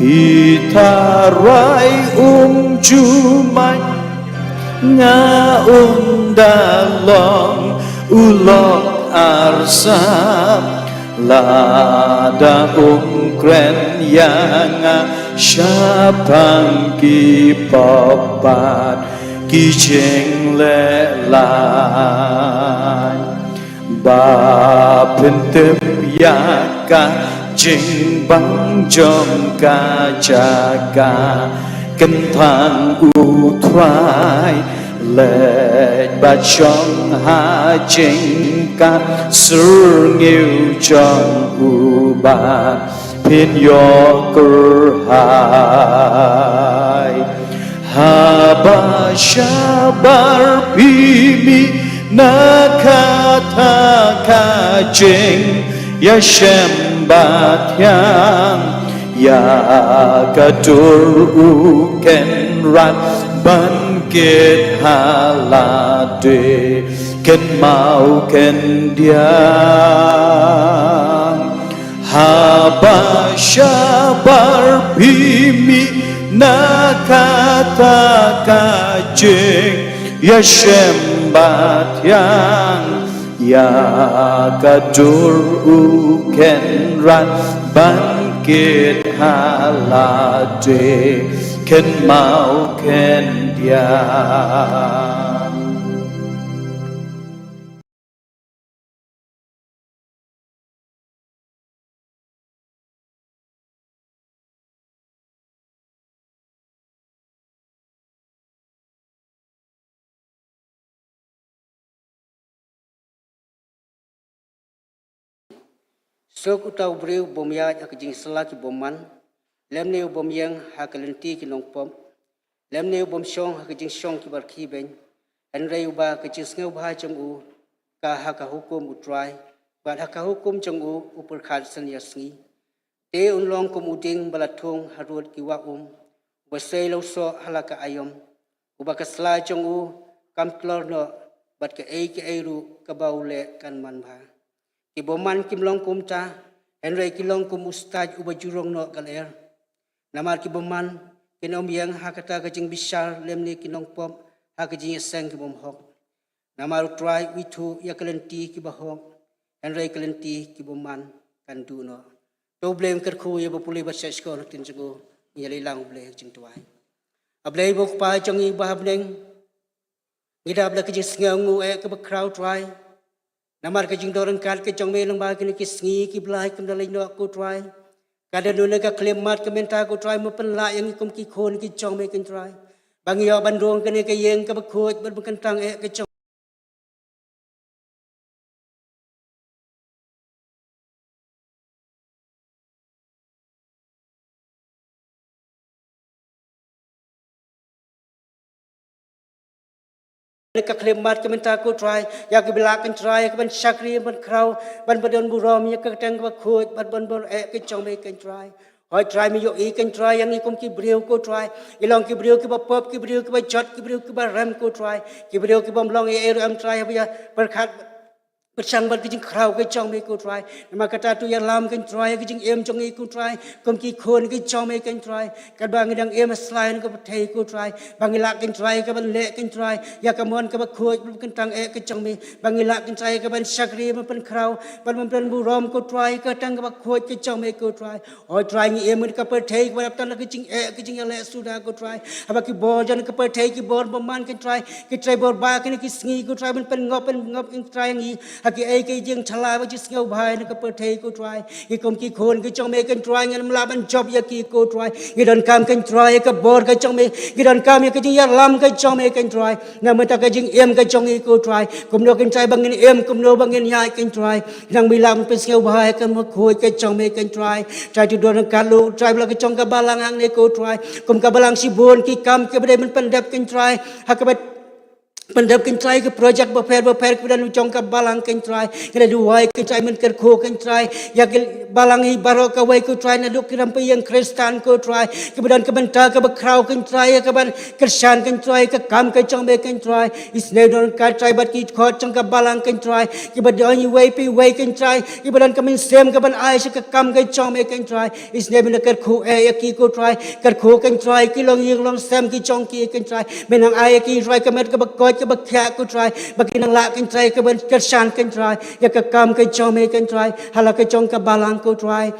Pitarai Jumai ngaundalong ulok arsam lada kren yang syabang ki papat ki jeng lelai ba pentem yaka jeng bang jom ka jaga kentang utrai lệ ba trong ha chính ca sır nghiêu trong u ba pin yo cơ hai ha ba shabar pimi na ka tha ka chính ya shem ba thiang ya katur u ken rat ban kết halade ken mau ken diang haba shabar bimi nakata kajing yashem batyang ya kadur u ken rat ban kết halade ken mau ken diang Sok utau beriu bomya akjing selaki boman lem neu bom yang hakalenti ki nong pom lem neu bom shong hakajing shong ki bar ki ben an rei ba kajing ngau bha chang u ka haka hukum utrai ba haka hukum chang u upur khat san yasngi te un long kum uding balathung harut ki wa ba sei lo so halaka ayom uba ka sla chang u kam klor no bat ka ei ru ka baule kan man bha ki boman kim long kum ta en rei ki long kum ustaj uba jurong no galer namar ki boman kinom yang hakata kajing bisar lemni kinong pom hakajing seng ki bom hok namar try witu ya kalenti ki bahok en rei kalenti ki boman kan du no to blame ker khu ye bopuli ba ses ko tin jugo yeli lang ble jing tuai ablei bok pa chang i ba habneng ngida bla kajing sngangu e ka ba crowd try namar kajing dorang kat ke chang me lang ba ki sngi ki blai kam dalai no ko try kada nuna ka klemat kementa ko try mo penla yang ikum ki khon ki chong me ken try bangi yo bandung kene ke yeng ka bakhoj ban bukan tang e ke chong ka klemat kementa ko try ya ke belak ken try ke ban sakri ban krau ban badon burom ya ka tang ka bakhoj ban bon e ke chong me ken try hoi try mi yo i ken try yang ikum ki briu ko try ilong ki briu ki ba pop ki briu ki ba jot ki briu ki ba ram ko try ki briu ki bom long e ram try ya berkhat bersang bar kijing krau ke chong me ko try nama kata tu ya lam ken try kijing em chong i ko try kom ki khon ki chong me ken try ka bang dang em slide ko thei ko try bang la ken try ka ban le ken try ya ka mon ka ba khoj ken tang e ke chong me bang la ken try ka ban sakri ban pen krau ban pen bu rom ko try ka tang ka ba khoj ke chong me ko try oi try ni em ka per thei ka ban tan kijing e kijing ya le suda ko try aba ki bo jan ka per thei ki bor man ken try ki try bor ba ken ki sngi ko try ban pen ngop ken try ngi haki ai ke jing chala ba jis ngau bhai na ka per thei ko try ki kom ki khon ki chong me ken try ngam la ban job ya ki ko try ki don kam ken try ka bor ka chong me ki don kam ya ki jing ya lam ka chong me ken try na ma ta ka jing em ka chong i ko try kom no ken try bangin em kom no bangin ya ken try nang bi lam pe ngau bhai ka mo khoi ka chong me ken try tu don ka lu try bla ka chong ka balang ang ne ko try kom ka balang si bon ki kam ke bade man pen dap ken try ha ka Pendap kencai ke projek berper kemudian ucong ke balang kencai kena duai kencai menkerku kencai ya ke balangi barok ke wai kencai naduk kiram yang Kristen kencai kemudian kebentar ke bekrau kencai ya keban kersan kencai ke kam kencang be kencai isne don kencai bat ki khot cong ke balang kencai kemudian wai pi wai kencai kemudian kemin sem keban ai ke kam kencang be kencai isne ben kerku ya ki kencai kerku kencai ki long yeng long sem ki cong ki kencai menang ai ki roi kemet ke bekoi ke bakya ku try bagi nang lak kan try ke ben kersan kan try ya ke kam ke chome kan try hala ke chong ke balang ku try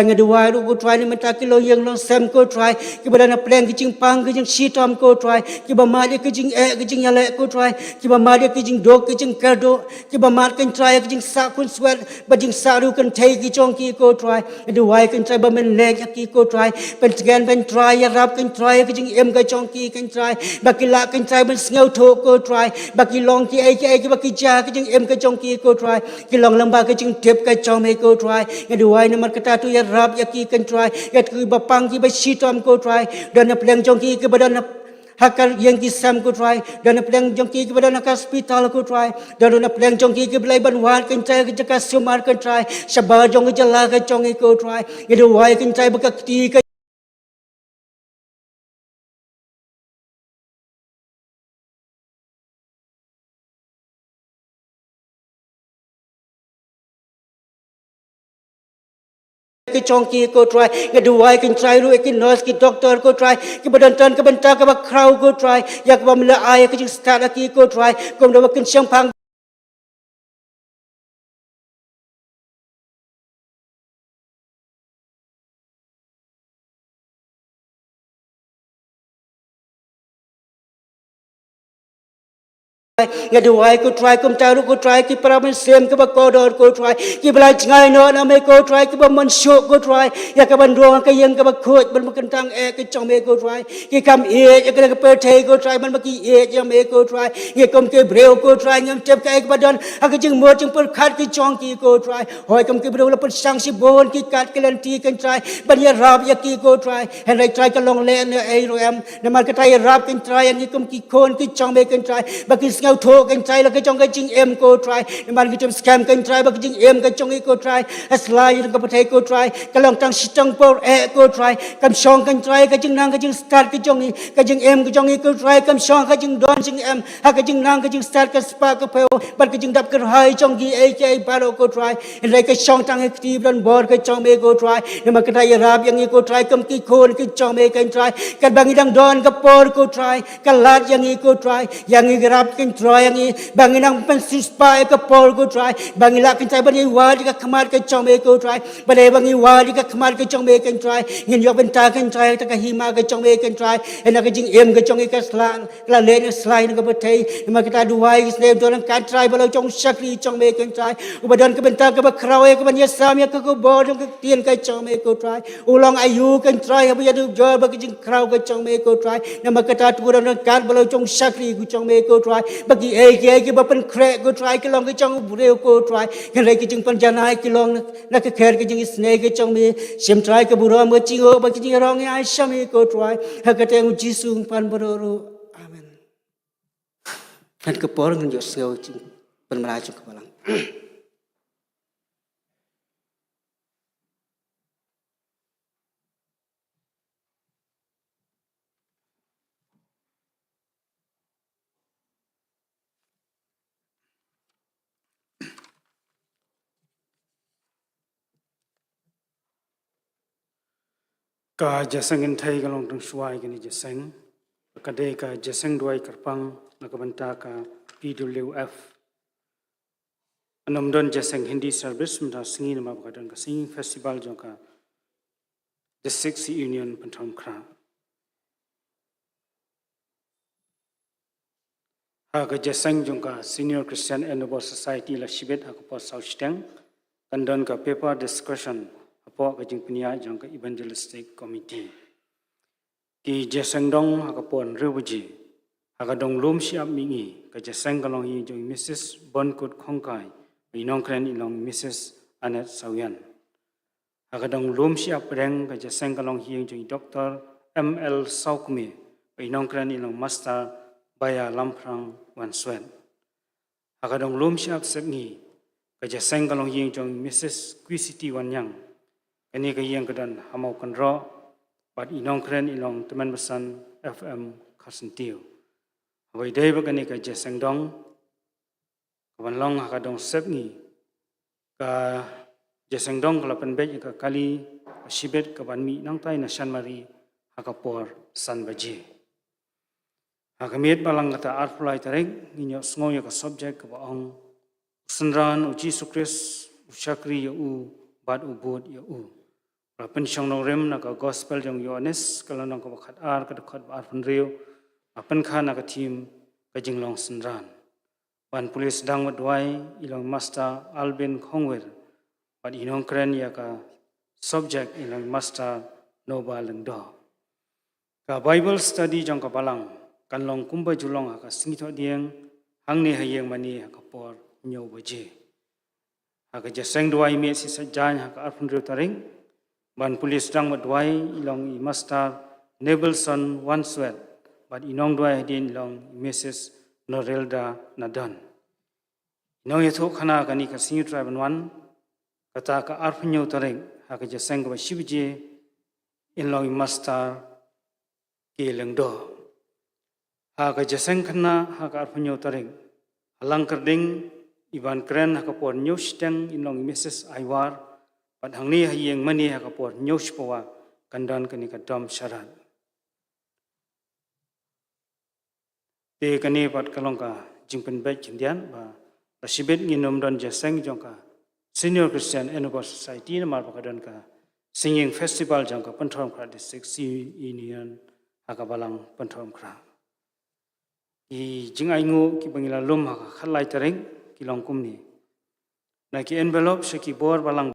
ngedua ru ku try ni menta kilo yang long sem ku try ke badan pleng ke jing pang ke jing sitam ku try ke ba ma ke jing ke jing yale ku try ke ba ma ke jing dok ke jing kerdo ke ba ma kan try ke jing sa kun swet ba jing sa ru kan thai ki chong ki ku try ngedua kan try ba men leg ki ku try pen gan ben try ya rap kan try ke jing em ke chong ki kan try baki lak kan try ben ngau tho ku try bagi long ki ai bagi ja ke jeng em ke jong ki ko try ki long lamba ke jeng tep ke chom me ko try ngeduai nomor kata tu ya rap ya ki kan try ya ku bapang ki ba sitom ko try dan pleng jong ki ke badan hakal yang ki sam ko try dan pleng jong ki ke badan hospital ko try dan pleng jong ki ke belai ban wan kan try ke jaka sumar kan try sabar jong ke jala ke jong ko try ngeduai kan try baka ti ke chongki ko try ke duai ke try ru ke nurse ke doctor ko try ke badan tan ke bentar ke bakrau ko try ya ke bamla ai ke jing start ki ko try kom do ken syang pang ngeduai ko try kom taru ko try ki pramen sem ke bakodor ko try ki belai ngai no na me ko try ki baman syok ko try ya ke bandong ke yang ke bakut ban kentang ke chong me ko try ki kam e ke ke pe thai ko try ban baki e ya me ko try ye kom ke breu ko try ngam tep ke badan ak jing mo jing per khat ki chong ki ko try hoi kom ke breu la per sang si bon ki kat ke len ti kan try ban ya rap ya ki ko try hen rai try ke long le ne ai ro em na mar ke try rap kan try ni kom ki kon ki chong me kan try baki ngau tho kan try la ke chong ke jing em ko try man ki tem scam kan try baki jing em ke chong ko try aslai ko pathai ko try ka long tang sitang por e ko try kam song kan try ka jing nang ka jing start ke chong ka jing em ke chong ko try kam song ka jing don jing em ha ka jing nang ka jing start ka spa ka peo bar ka jing dap ka hai chong gi e ke baro ko try lai ka song tang e ti don bor ka chong me ko try ne ma ka try rap yang ko try kam ki khon ki chong me kan try ka bangi dang don ka por ko try ka lat yang ko try yang rap kan try yang bangi nang pen spa ka por ko try bangi la kan try ban wa ka khamar ka chong me ko try bale bangi wa ka khamar ka chong me kan try ngin yo ben ta kan try ta ka hima ka chong me kan try ena ka jing em ka chong ka slang la le na slide ka pathai ma ka ta duai sne don kan try balo chong sakri chong me kan try ubadan ka ben ta ka ba krawe ka ban ya sam ya ka ko bo ka tien ka chong me ko try ulong ayu kan try ha ya du jo ba ka jing kraw ka chong me ko try na ma ka ta tu don kan balo chong sakri ku chong me ko try bagi ke ba pen kre ko try ka long ka chong breu ko try kan le ki jing pan janai ki long na ka kher ki jing sne ka chong me sem try ka buro mo ching o ba ki jing rong ai sam ko try ha ka te jisu pan boro amen kan ka por ngun yo seo ching pan mara chu ka balang ka jasang in thai ka long tang suai ka ni jasang ka de ka jasang duai karpang na ka banta ka PWF anom don jasang Hindi service mta singi na ma ka don ka singing festival jong ka the Sixth Union Pantham Kra ha ka jasang jong ka Senior Christian Endeavor Society la shibet ha ka po South Stang kan don ka paper discussion apo ka jing punya jong ka evangelistic committee ki jasang dong ha ka pon rebuji ha ka dong lum siap mingi ka jasang ka long hi jong Mrs. Bonkut Khongkai inong kren ilong Mrs. Anet Sawian ha ka dong lum siap reng ka jasang ka long hi jong Dr. ML Saukme inong kren ilong Master baya lamprang wan swet. Hakadong lom siap sengi kaja seng kalong yeng jong Mrs. Quisiti wan yang kani ka yeng kadan hamau kanro bat inong kren ilong teman besan FM Karsentiu. Hawai day ba kani ka seng dong kawan long hakadong sengi ka seng dong kalapan bej ka kali sibet kawan mi nang tay na San Mari hakapor san baje. Hakamit balang kata arpulai tarik ninyo sngoy ka subject ka baong senran uji sukris usyakri ya u bad ubud ya u. Rapen syang nong rem na ka gospel jong Yohanes kalau nong ka bakat ar ka dekat ba arpun riu apen ka na ka tim ka jinglong senran. Ban pulis dang wadwai ilong master Albin Kongwer bad inong kren ya ka subject ilong master Nova Lengdo. Ka Bible study jong ka balang kan long kumba julong haka singito dieng hang ni hayeng mani haka por nyaw baje. Haka jaseng duai me si sajany haka arpun riu taring ban pulis dang wadwai ilong i master Nebelson Wanswet bat inong duai din ilong Mrs. Norelda Nadan. Inong yato khana kani ka singit raban wan kata ka arpun nyaw taring haka jaseng ka basibije ilong i master ke lengdo. Haka jaseng kena haka arpunyo taring. Alang kerding iban keren haka por nyos teng inong Mrs. Aiwar. Pat hang ni hayeng mani haka por nyos pawa kandan kani kadam syarat. Te kani pat kalong ka jingpen baik jindian ba rasibet nginom dan jaseng jong ka Senior Christian Enabler Society na marpakadan ka singing festival jong ka Pentrom Kra District Union haka balang Pentrom Kra. I jingay ngo ki bangila lum haka khalay taring kilong kumni. Na ki envelope sa ki bor balang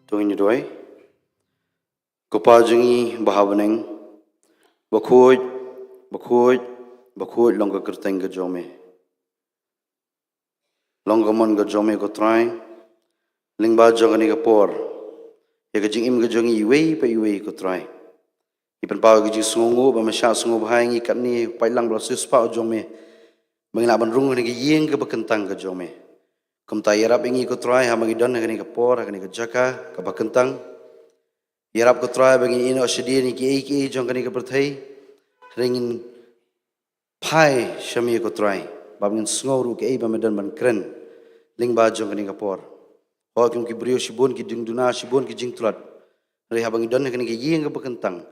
Tungin doi Kopajungi bahabaneng Bakhuj Longga kerteng ke jome Longga mon ke jome ko try Lingba jongani ke por Ya ke jing im ke jongi iwei pa iwei ko try Ipan pao ke jing sungu ba masya sungu bahai ngi kat ni Pailang bala suspa o jome Mengila ban rungu ni ke yeng ke bakentang ke jome Kum ta yarap ingi ko try ha mangi don ke ni ke por ha ke ni ke jaka ke bakentang Yarap ko try bagi ino sedia ni ki jong ke ni ke perthai Ringin pai shami ko try babngin sngoru ke ba medan ban kren lingba jong ke ni ke por Ho kim ki brio shibun ki dingduna shibun ki jingtrat re ha bangi don ke ni ke yeng ke bakentang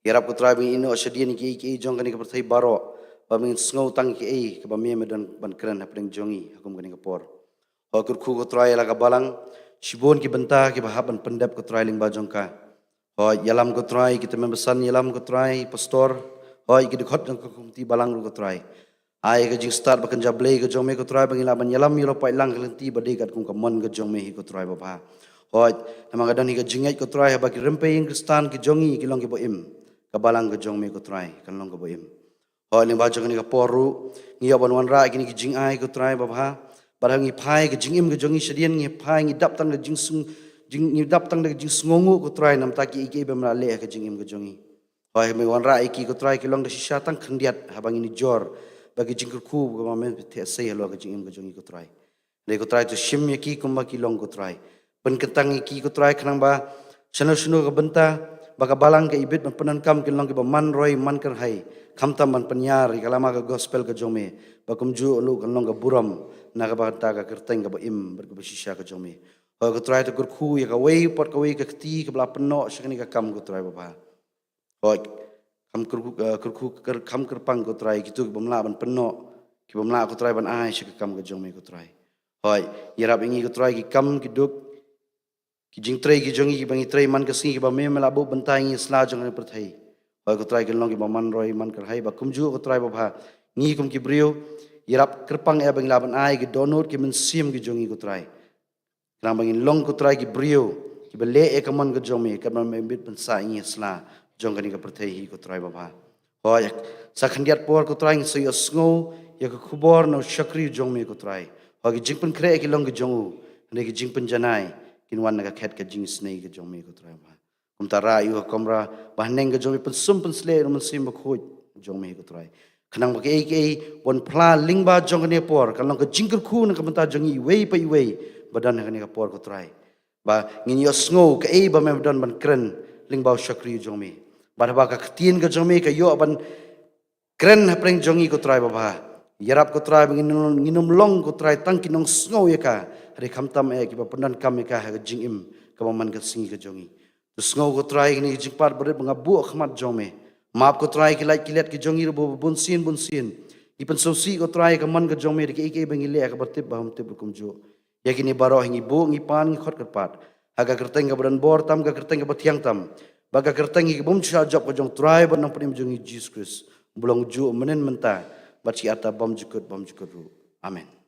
Yarap ko try bagi ino sedia ni ki jong ke ni ke perthai baro babngin sngo tang ke ba me medan ban kren ha pring jongi hakum ke ni ke por Ho kurku ko try la ka balang shibun ki benta ki bahaban pendap ko try lingba jongka Ho yalam ko try kita membesan yalam ko try pastor Ho iki dikot jong ko kumti balang ru ko try ai ke jing start bakan jable ke jong me ko try bangila ban yalam yolo pai lang kelenti bade kat kum kamon ke jong me hi ko try baba Ho nama gadan hi ke jingai ko try ba ki rempe ing kristan ki jongi ki long ki bo im ka balang ke jong me ko try kan long ko bo im Ho lingba jong ni ka poru ngi ban wan ra ki ni ki jing ai ko try baba barang ngi pai ke jing im ke jongi sedian ngi pai ngi dap tang ke jing sung jing ngi dap tang ke jing sungongu ko try nam ta ki ike bamra le ke jing im ke jongi Hoi me wan ra iki ko try ki long de shisha tang khendiat habang ini jor bagi jingkur ku ko mamen the sei lo ke jing im ke jongi ko try le ko try to shim ye ki kum ba ki long ko try pen kentang iki ko try khnang ba chano shino ke benta baka balang ke ibit ban penan kam ki long ke ba man roi man ker hai kham tam ban penyar kalama ke gospel ke jome bakum ju lu kan long ke buram na ka ba ta ka kerteng ke ba im ber ke shisha ke jome Hoi ko try to kur ku ye ka wei pot ka wei ke ti ke bla peno shikni ka kam ko try ba Hoi kam kerpang ko try gitu ki bamla ban peno ki bamla ko try ban ai shi kam ke jong me ko try Hoi yarap ingi ko try ki kam ki duk ki jing tray ki jongi ki bangi tray man ka singi ki ba me mela bu bantai ngi sla jong ne perthai Hoi ko try ki long ki ba man roi man kar hai ba kumju ko try ba bha ngi kum ki brio yarap kerpang e bangi la ban ai ki donor ki men sim ki jongi ko try Nang bangin long ko try ki brio ki ba le e kaman ko jong me ka ban me bit ban sa ngi sla jong kani ka perthai hi ko try baba Hoi sa khandiat por ko try ngi yo sngo ya ko khubor no shakri jong me ko try Hoi ki jingpen kre ki long ki jongu ne ki jingpen janai kin wan ka khet ka jing snei ka jong me ko try baba kum ta ra yu komra ba neng ka jong me pen sum pen sle no sim ba khoj jong me ko try khanang ba ke bon pla lingba jong ne por kan long ka jingker khu na ka menta jong i wei pa i wei badan ka ne ka por ko try ba ngin yo sngo ka ba me badan ban kren lingbao shakri jong me Barba ka tien ka jome ka yo ban kren hapreng jongi ko try baba yarap ko try nginum long ko try tang kinong snow ye ka re khamtam e ki ba pandan kam ka ha jing im ka man ka singi ka jongi to snow ko try ni jing par ber banga bu khmat jome map ko try ki like kilet ki jongi ro bun sin ipan so si ko try ka man ka jome ki ke bangi le ka bertip ba hum tip kum jo yakini baro hingi bu ngi pan ngi khot kat aga kerteng ka badan bor tam ka kerteng ka bathiang tam Baga kertangi ki bom cha job ko jong try ban nang prim jongi Jesus Christ bulong ju menen menta bachi ata bom jukut ru amen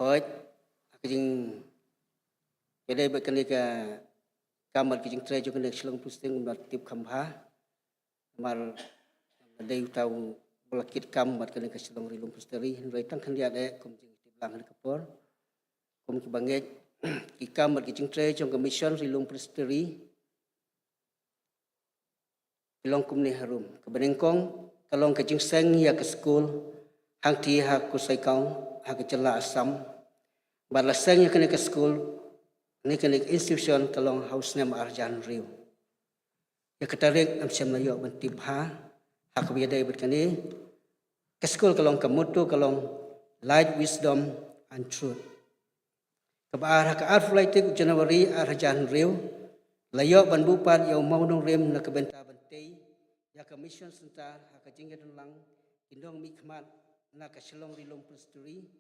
Hoi ka jing bede ba kan ka kamar ki jing tray jo kan shlong pusting mat tip khamha mar dei tau bolakit kam mat kan ka shlong rilum pusteri roi tang khan dia de kum jing tip lang ka por kum ki banget ki kamar ki jing tray jo ka mission rilum pusteri Ilong kumni harum. Kebenengkong kalong ke jing seng ya ke school hang ti ha ku sai kaung ha ke jela asam. Barla seng ya kene ke school ni kene institution kalong house nem arjan riu. Ya ketarik am sem layo bentib ha ke biadai berkani ke school kalong ke mutu kalong light wisdom and truth. Kebaar ha ke arflaitik Januari arjan riu. Layo ban bupat yau mau nong rem na kebenta bentei ya ka mission center ha ka jingedon lang indong mikmat na ka shalong rilong pusturi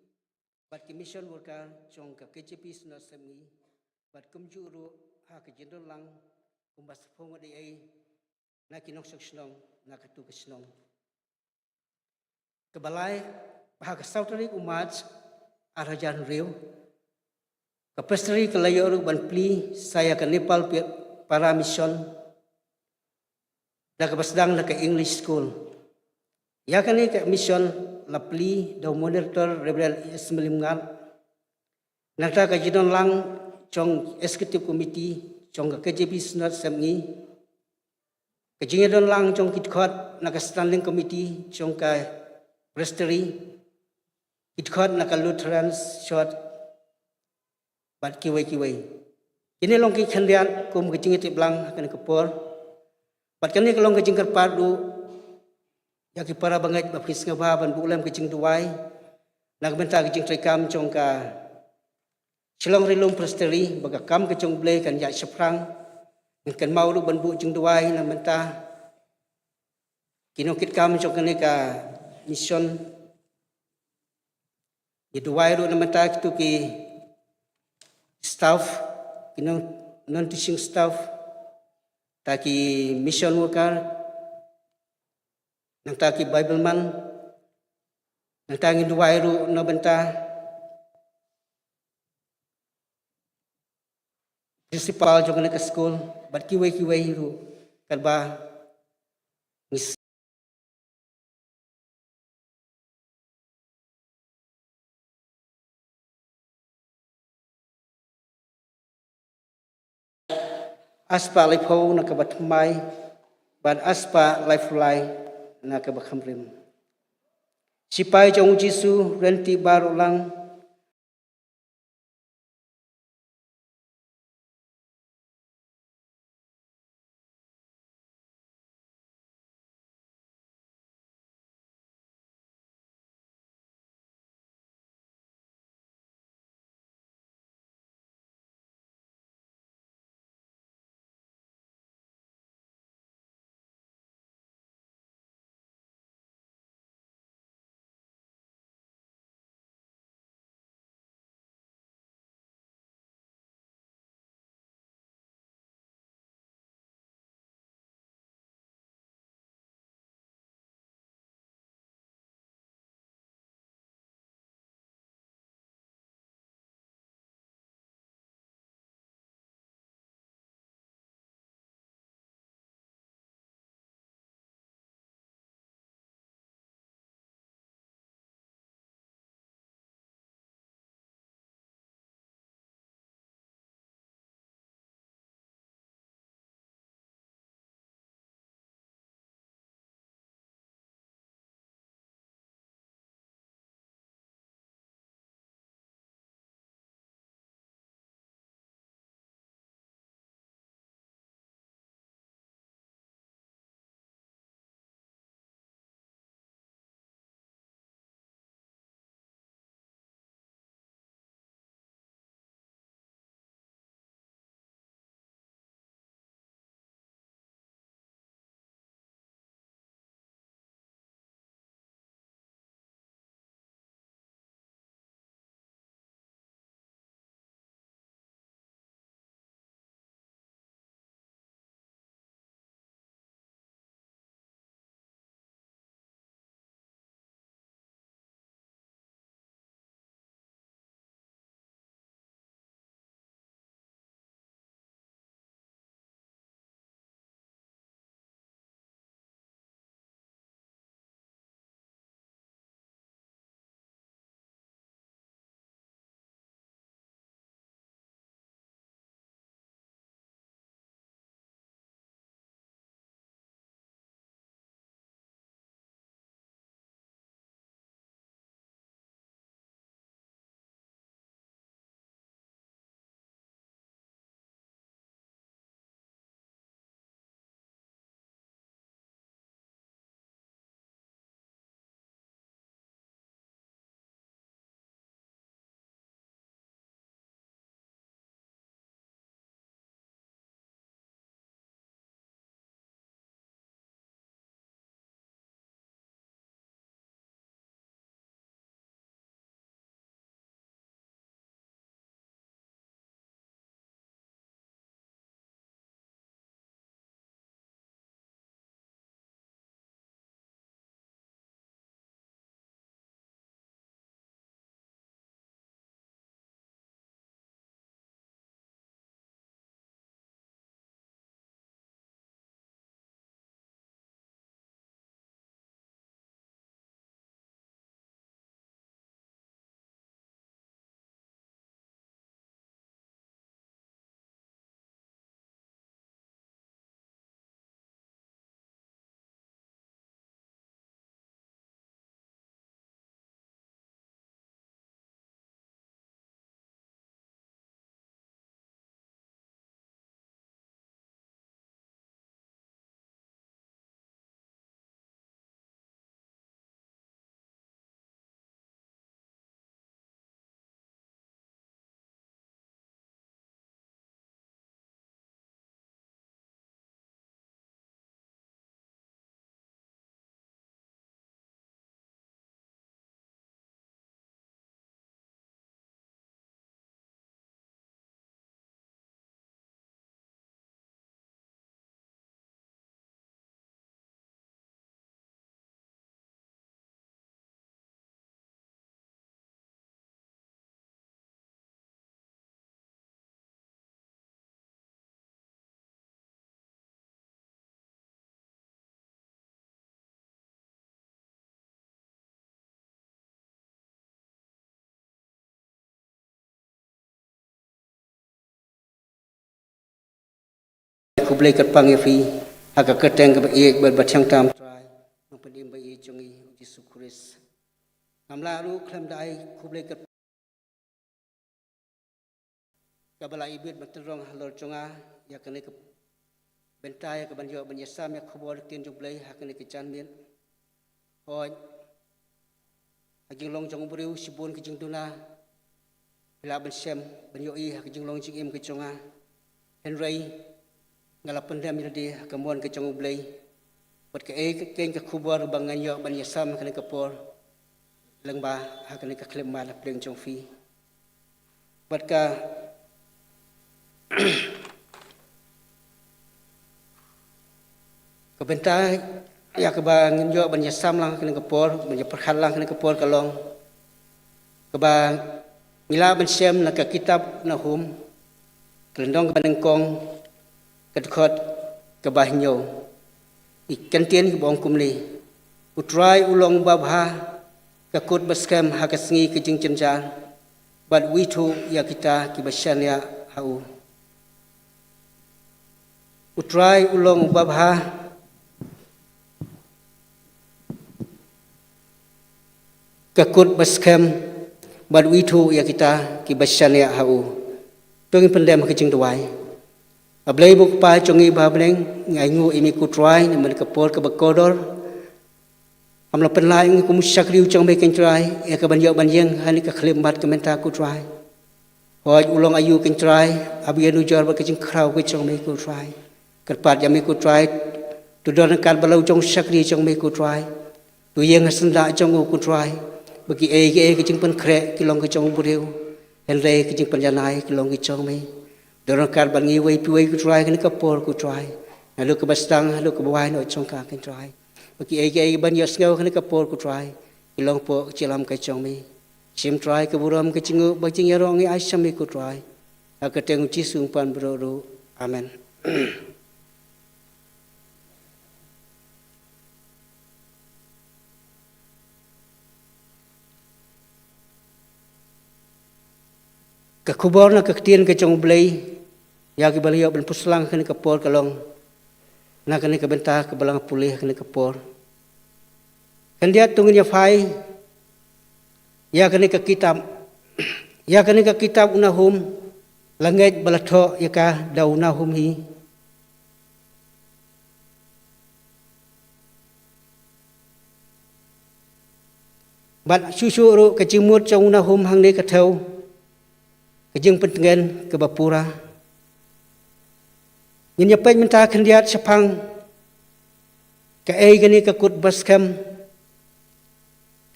bat ki mission worker chong ka KJP sna semi bat kumjuru ha ka jindon lang kumbas phong ade ai na kinong shnong na ka tu ka shnong kebalai ha ka sautari umat arajan riu ka pastri ka layo ru ban pli saya ka Nepal para mission na kabasdang na ka English school. Ya kani ka mission lapli daw monitor rebel ismelimngal. Nagta ka jidon lang chong executive committee chong ka KJP snat semni. Ka jingedon lang chong kitkot na ka standing committee chong ka presteri. Kitkot na ka Lutheran short bat kiwai. Ini long ki khandian kum ka jingeti blang kan ka por. Bat kani kalong ka jingkar padu ya ki para bangai ba pris nga ba ban bulam ka jing duwai nagbenta ka jing trekam chong ka Shillong rilong presteri baga kam ka chong ble kan ya seprang kan mau lu ban bu jing duwai nagbenta kinokit kam chong kani ka mission ya duwai ru nagbenta kitu ki staff kinong non teaching staff taki mission worker nang taki Bible man nang tangi duwai ru na benta principal jong na ka school bat kiwai ru kalba ngis aspa life ho na ka batmai ban aspa lifeline na ka bakhamrim sipai jong Jisu renti baru lang ku blai kat pang fi haka keteng ke baik berbatang tam trai nong pedim bai jongi Yesus Kristus ngamla ru klam dai ku blai kat kabala ibit matrong halor jonga ya kene ke bentai ke banjo banyasam ya khobor tin jong blai hakene ke chan mien hoi hajing long jong buriu sibun ke jing tuna bila ben sem banyo I hajing long jing im ke jonga Henry ngala pendam jadi kemuan ke jong blai buat ke ken ke khobor bangan yo banyasam kene ke por lengba hakene ke klem la pleng jong fi buat ka kebentai ya kebang jo banyak sam lang kena kepor banyak perkhan lang kena kepor kalong kebang mila ben sem nak kitab nahum kelendong kebanengkong kedekot kebahnyo ikan tien ke bong kumli utrai ulong babha kakut baskem hakasngi kejing cenjar bad witu ya kita kibasyan ya hau utrai ulong babha kakut baskem bad witu ya kita kibasyan ya hau tungin pendem kejing duai ablay buk pa chongi bableng ngai ngu imi kutrai ni man kapor ke bakodor amla penlai ngi kumusyak riu chong be kentrai ya ka banyo banjeng hani ka khlimbat ke menta kutrai hoj ulong ayu kentrai abian ujar ba kejing krau ke chong be kutrai kerpat ya me kutrai tudor kan balau chong sakri chong be kutrai tu yeng hasenda chong u kutrai bagi ke kejing pen krek kilong ke chong buriu henre kejing penjanai kilong ke chong me dorong kar bangi wei piwei ku try kan kapor ku try lalu ke bastang lalu ke bawai no chong ka kan try bagi ai ban yas ngau kan kapor ku try ilong po chilam kai chong mi sim try ke buram ke chingu ba ching yarong ai sam ku try akateng chi sung pan bro ru amen ke kubor na ketien ke chong blai ya ke baliyo ben puslang kene kapor kalong na kene ke bentah ke balang pulih kene kapor kan dia tungin ya fai ya kene ke kitab unahum langit balatho ya ka daunahum hi bat susu ru ke cimut chong unahum hang ne ka thau kejeng pentengen ke bapura Nya pai minta kendiat sepang ke gani ke kut baskem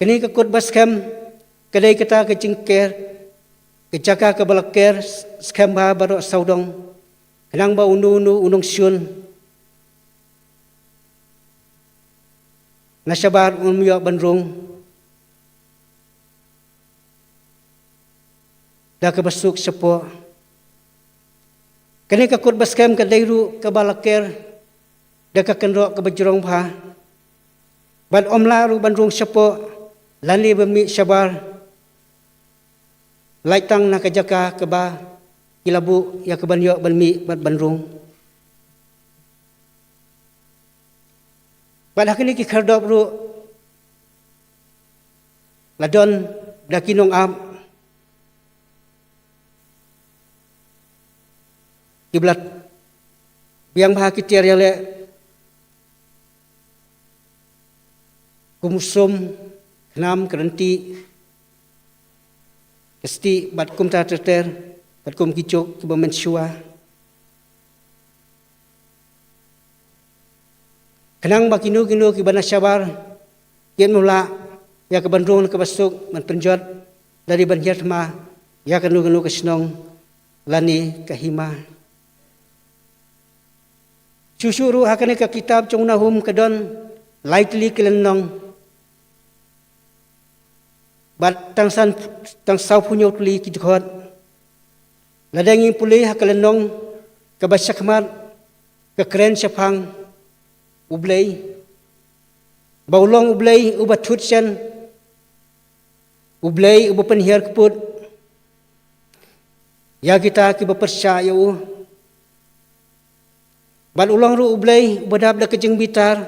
kini ke kut baskem kedai kita ke cingker ke jaka ke balaker skem ba baru saudong kenang ba unung syun nasabar umyo bandrung dah ke basuk sepo kini kakut baskem ke dairu ke balaker deka kendrok ke bajrong pha ban omla ru bandrung sepo lani bemi sabar laitang na ke jaka ke ba ilabu ya ke banyo banmi bat bandrung ban hakini ki khardop ru ladon dakinong am kiblat biang bahaki tiar yale kumusum enam kerenti kesti bat kum ta terter bat kum kicok kiba mensua kenang bakinu kinu kiba nasabar kian mula ya ke bandrung ke basuk man penjot dari banjir ma ya kenu ke senong lani kahima Susuru hakane ka kitab chong nahum kadon lightly kelenong bat tang sau punyo tuli kidkhot ladangi puli hakalenong ka basakmat ka kren sapang ublay baulong ublay ubat thutsen ublay ubapan hiar kput ya kita ki bapercaya Ban ulang ru ublay badab da kejeng bitar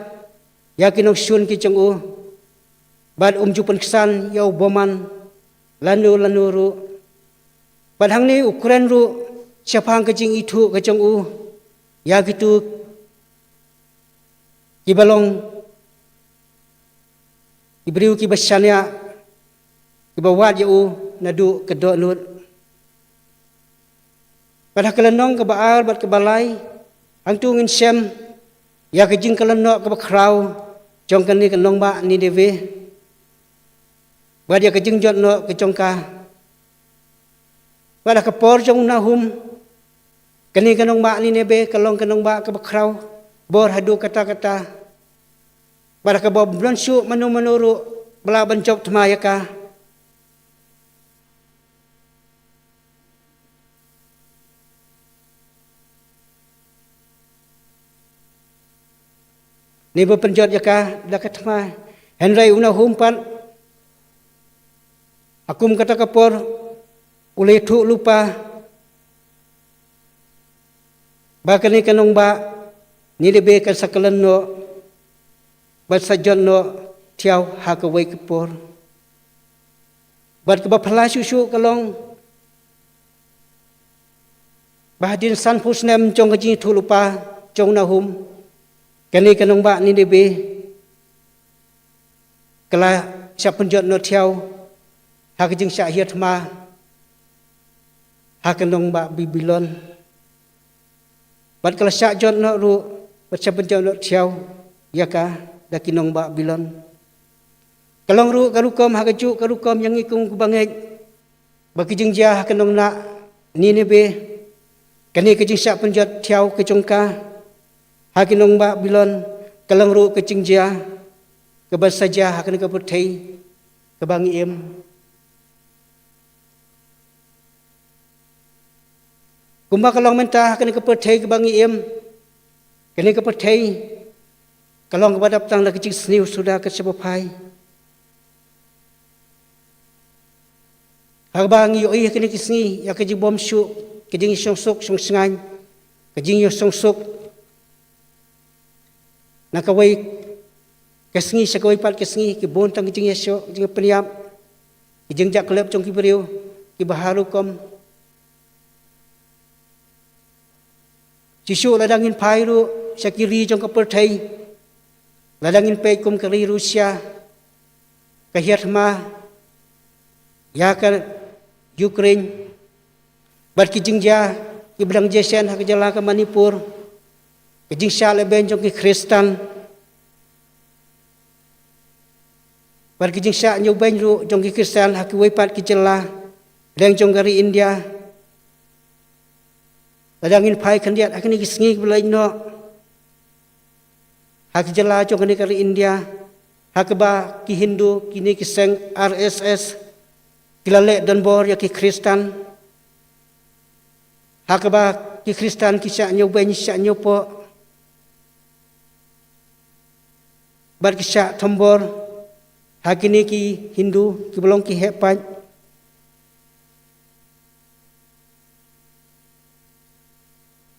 ya kinong syun ki cheng u. Ban jupan kesan yau boman lanu ru. Ban hang ni ukuran ru siapang kejeng itu kejeng u ya gitu kibalong ibriu ki basyanya kibawat ya u nadu kedok nut. Pada kelenong kebaal bat kebalai hang tu ngin syam ya kejing kelenok kebakrau jong kani kenong ba ni dewe. Bad ya kejing jot no kecongka. Pada kepor jong nahum kani kenong ba ni nebe kelong kenong ba kebakrau bor hadu kata-kata. Pada kebob blonsu manu-manuru bela bencop temayaka. Ni berpenjot jaka dekat mah Henry una humpan akum kata kapor uleh tu lupa bakani kanong ba ni lebe kan sakalan no bat sajon no tiaw hakawai kapor bat ke bapala susu kalong bahadin san pusnem jong kaji tu lupa jong nahum kani kanong ba ni debe kala siap penjot no tiaw hak jeng syak hiat ma hak kanong ba bibilon bat kala syak jot no ru bat siap penjot no tiaw ya ka da kinong ba bilon kalong ru karukom hak juk karukom yang ikung kubangek bagi jeng ja hak kanong na ni nebe kani kejeng syak penjot tiaw kejongka hakinong ba bilon kalang ru kecingja kebat saja hakin keputai kebangi im kumba kalong mentah hakin keputai kebangi im kini keputai kalong kebat datang lagi kecing seniu sudah ke sepapai harbangi yoi kini kisni ya kejing bom syuk kejing songsuk songsengan kejing yo songsuk nakawai kesngi sakawai pat kesngi ki bon tang jing yesyo jing peniap ki jing jak klep chong ki beriu ki baharu kom cisu ladangin pairu sakiri jong kapur thai ladangin pe kum kari Rusia kahiat ma ya ka Ukraine bat ki jing ja ki bidang jesen hak jala ka Manipur kejing syale benjong ki Kristen bar kejing syak nyu benju jong ki Kristen hak wei pat ki jela leng jong gari India ladangin pai kandiat hak ni kisngi belai no hak jela jong gari India hak ba ki Hindu kini ki seng RSS kilale dan bor ya ki Kristen hak ba ki Kristen ki syak nyu ben syak nyu po berkisah tombor hakini ki Hindu ki belong ki hepat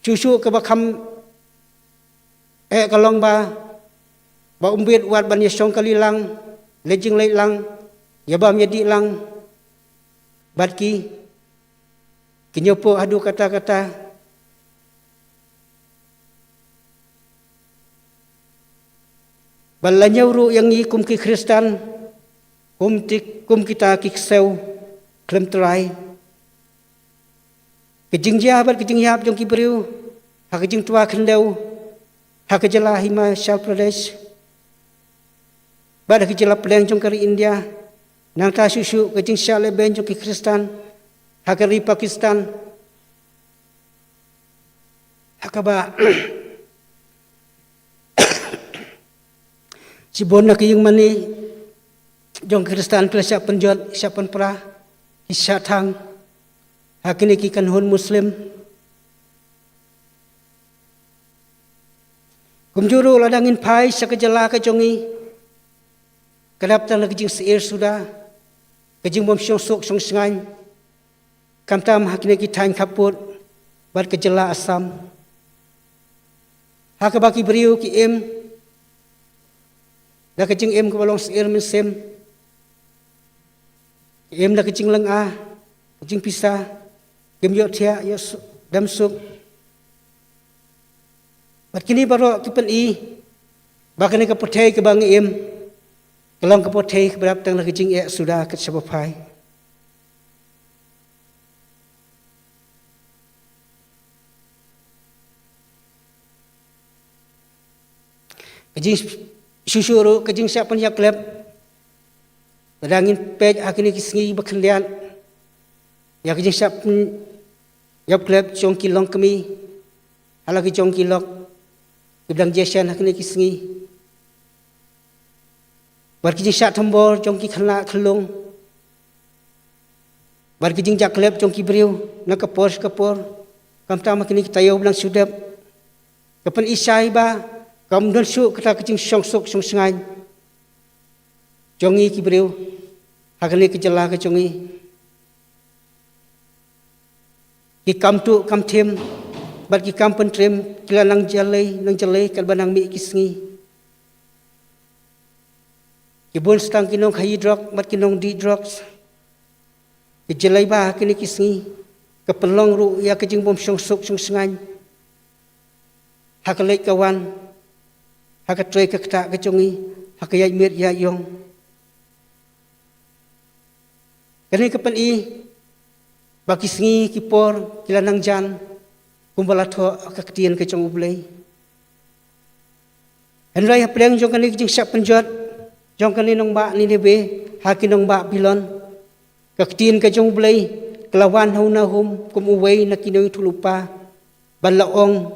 cucu ke bakam kalong ba umbit wat ban yesong kalilang lejing leilang ya ba menjadi lang barki kinyopo adu kata-kata balanyau ru yang ni kum ki Kristen kum kita ki sew klem trai kejing jabat kejing yap jong ki beriu hak kejing tua kendau hak kejela Himachal Pradesh bad kejela peleng jong kari India nang ta susu kejing syale ben jong ki Kristen hak kari Pakistan hak ba si bona ki yung mani jong Kristen pala siya penjot siya penpra isya thang hakini ki kanhun Muslim kumjuru ladangin pai sa kejala ka jongi kadap tan lagi jing seir sudah kejing bom syong sok syong sengan kamtam hakini ki thain kaput bar kejala asam hak baki beriu ki em da kecing em ke balong seir men sem em da kecing leng a kecing pisah kem yo thia yo dam suk bat kini baro ki pen i bakane ka pothei ke bang em kelong ka pothei berap tang la kecing e sudah ke sabapai kecing susuru kecing siap pen yak lep Badangin pej akini kisngi baklian ya kecing siap yak lep chong kilong kami halagi chong kilok bidang jesan akini kisngi bar kecing siap tambor chong ki khana khlong bar kecing jak lep chong ki briu na kapor kam ta makini tayo blang sudap kapan isai ba kam don su kata kecing song sok song sengai jongi ki briu hakani ki jela ke jongi ki kam tu kam them bat ki kam pen trem kila nang jalai kal banang mi kisngi ki bun stang kinong khai drug bat kinong di drugs ki jelai ba hakani kisngi ke pelong ru ya kecing bom song sok song sengai hakalai kawan hakatrei ke kata ke jongi hakayai mir ya yong kani kapan i baki sengi kipor kila nang jan kumbala tho akaktian ke chong ublei henrai hapleng jong kani jing sap penjot jong kani nong ba ni debe hakin nong ba bilon kaktian ke chong ublei kelawan hauna hum kum uwei nakinoi thulupa balaong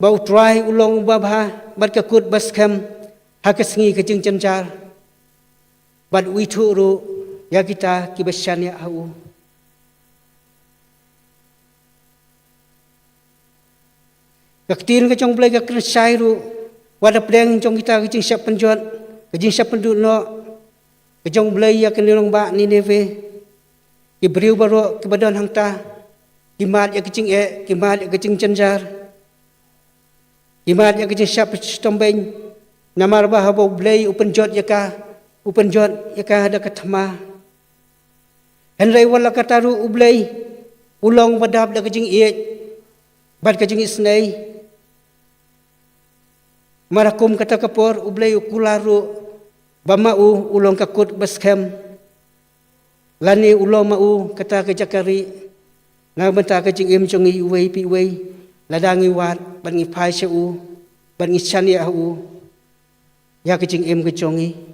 bau try ulong babha bat kakut baskham hakasengi ke jing janjar bat wi thuru ya kita kibasyan ya au kaktin ke chong play ka krasai ru wada pleng chong kita ke siap penjot ke siap pendut no ke chong play ya ke nilong ba ni neve ki briu baro ke badan hangta ki mat ya ke cing e ki mat ya ke cing janjar ki mat ya ke siap stombeng namar ba habo play upenjot ya ka ada kathma henrai wala kataru ublei ulong badap da kajing iet bad kajing isnei marakum kata kapor ublei ukularu bamau ulong kakut baskem lani ulong mau kata kejakari na benta kajing im chongi uwei pi wei ladangi wat ban ngi phai seu ban ngi chani au ya kajing im kechongi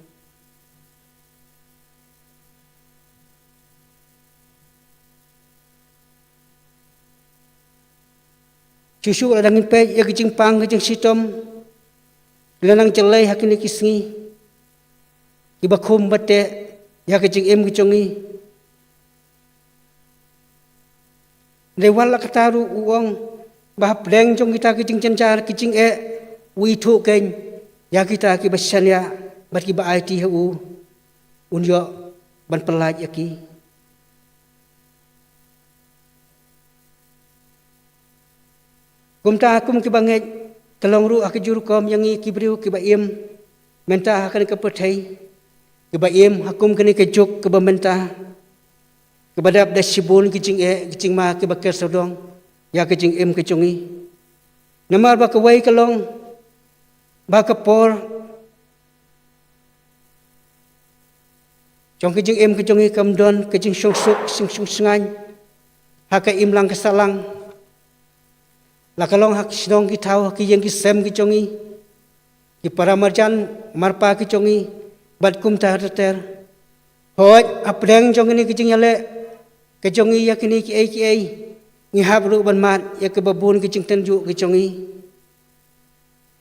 Cucu ada ngin pe ya kecing pang kecing sitom lanang celai hakini kisngi ibakum bate ya kecing em kecongi lewala kataru uang bah pleng jong kita kecing cencar kecing e wi thu ken ya kita ki basan ya bat ki ba IT hu unyo ban pelaj yaki kumta akum ki banget telong ru ak juru kom yang ki briu ki baim menta akan ke petai ki baim hakum kini ke juk ke bamenta ke badap da sibun ki cing ma ki bakar sodong ya ke cing em ke chungi namar ba ke wai kalong ba ke por jong ke cing em ke chungi kam don ke cing sung suk sing sengan ha ke im lang ke salang la kalong hak sidong ki thau ki yang ki sem ki chongi ki paramarjan marpa ki chongi bat kum ta ter hoj apreng chongi ni ki jingyale ke chongi ya kini ki ai ngi hab ru ban mat ya ke babun ki jing tenju ki chongi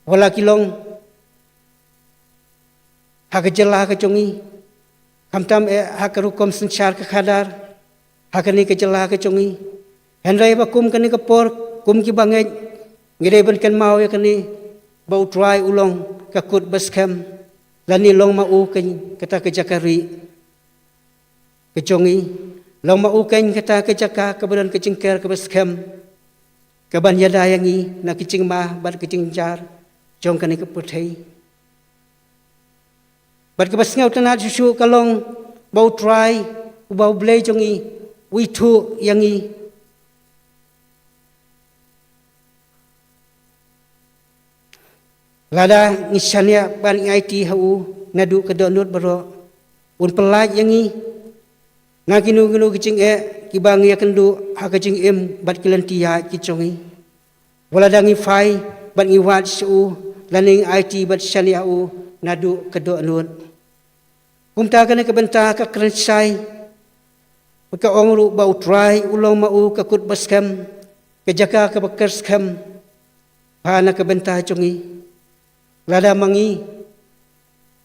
wala kilong hak jela ki chongi kamtam hak ru kom sanchar ka khadar hak ni ki jela ki chongi henrai ba kum kani ka por kum ki bangai ngire ban kan mau ya kani bau try ulong kakut baskem lani long mau kan kata ke jakari ke chongi long mau kan kata ke jaka ke badan ke cingker ke baskem Kaban yada yang i na kicing ma bat kicing jar jong kan ke puthai. Bat ke basngau tanat susu kalong bau try bau blay jong i wi thu yang i. Lada ngisania ban IT hau nadu ke donut baro un pelaj yang i na kinu kicing kibang ya kendu ha kicing bat kelenti ya kicong i. Wala dangi fai bat ngi wat su laning IT bat shania u nadu ke donut. Kumta kana ke benta ka krensai ka ongru bau try ulong mau ka kut baskam ke jaka ka bakers kam pana ke benta congi. Lada mangi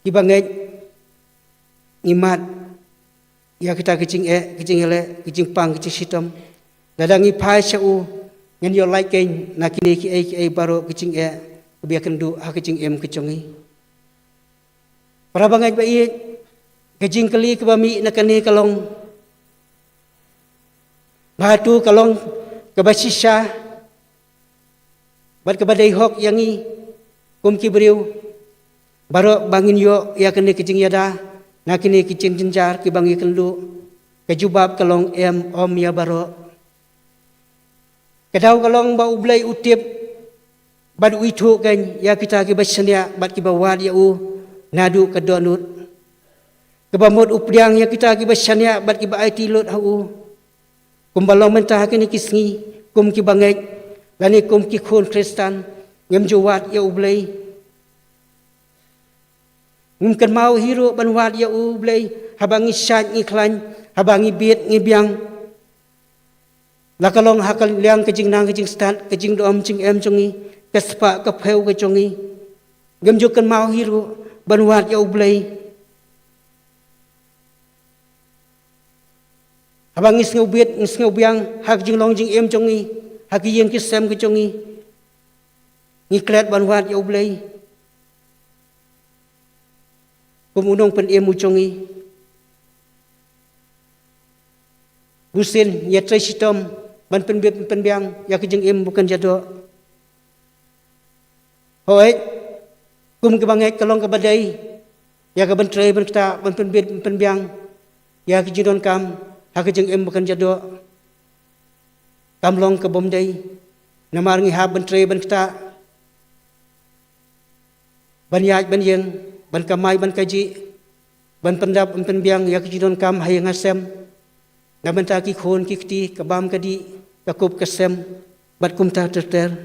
kibanget ngimat ya kita kicing ele kicing pang kicing sitom lada ngi pai sau ngan yo like na kini ki baro kicing biar kendu ha kicing kicungi para bangai bai kicing keli ke bami na kani kalong batu kalong ke basisha bat ke badai hok yangi kum kibriu baro bangin yo ya kene kicing yada na kini kicing jenjar ki bangi kendu ke jubab kalong om ya baro kedau kalong bau blai utip bad uitu kan ya kita ki basnya bad ki bawad ya u nadu ke donut ke bamod upriang ya kita ki basnya bad ki ba IT lot hau kum balong mentah kini kisngi kum ki bangai lani kum ki khon Kristen ngem juwat ya ublay mungkin mau hiro banwat ya ublay habangi syat ngi klan habangi biet ngi biang lakalong hakal liang kejing nang kejing stat kejing dom cing congi kespa kapeu ke congi ngem jukan mau hiro banwat ya ublay habangi ngau biet ngau biang hak jing long jing congi haki yen kisem ke congi ngiklat banwat ya ublay pemunong pen mucongi busin ya trai sitom ban pen biang ya kejeng bukan jado hoy kum ke bangai kalong ke badai ya ke ban trai ban kita ban pen biang ya kejidon kam ha kejeng bukan jado kamlong ke bomdai namar ngi ha ban trai ban kita ban yaj ban yeng ban kamai ban kaji ban pendap ban penbiang ya kejidon kam hayang asem na ban ta ki khon ki kti kabam kadi kakup kasem bat kum ta terter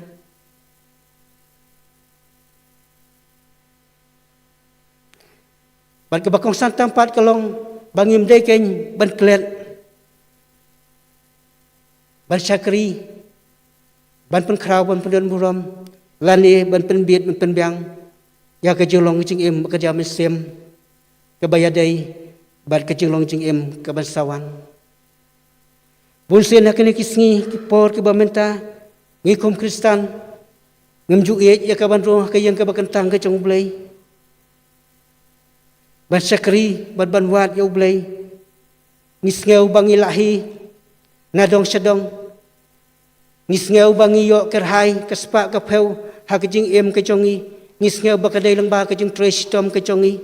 ban kebakong santam pat kalong bangim dei ken ban klet ban syakri ban pen kraw ban pendon buram lani ban penbiet ban penbiang ya kejulong cing kerja mesim kebayadai bad kejulong cing kebasawan bunsen hakene kisngi kipor ke bamenta ngikum Kristen ngemju ya kaban roh ke yang kebakentang ke cong blai ban syakri bad banwat ya blai ngisngeu bangi lahi nadong sedong ngisngeu bangi yo kerhai kespa kapeu hakjing ke congi ngisngeu bakadai lang ba kejing trash tom kecongi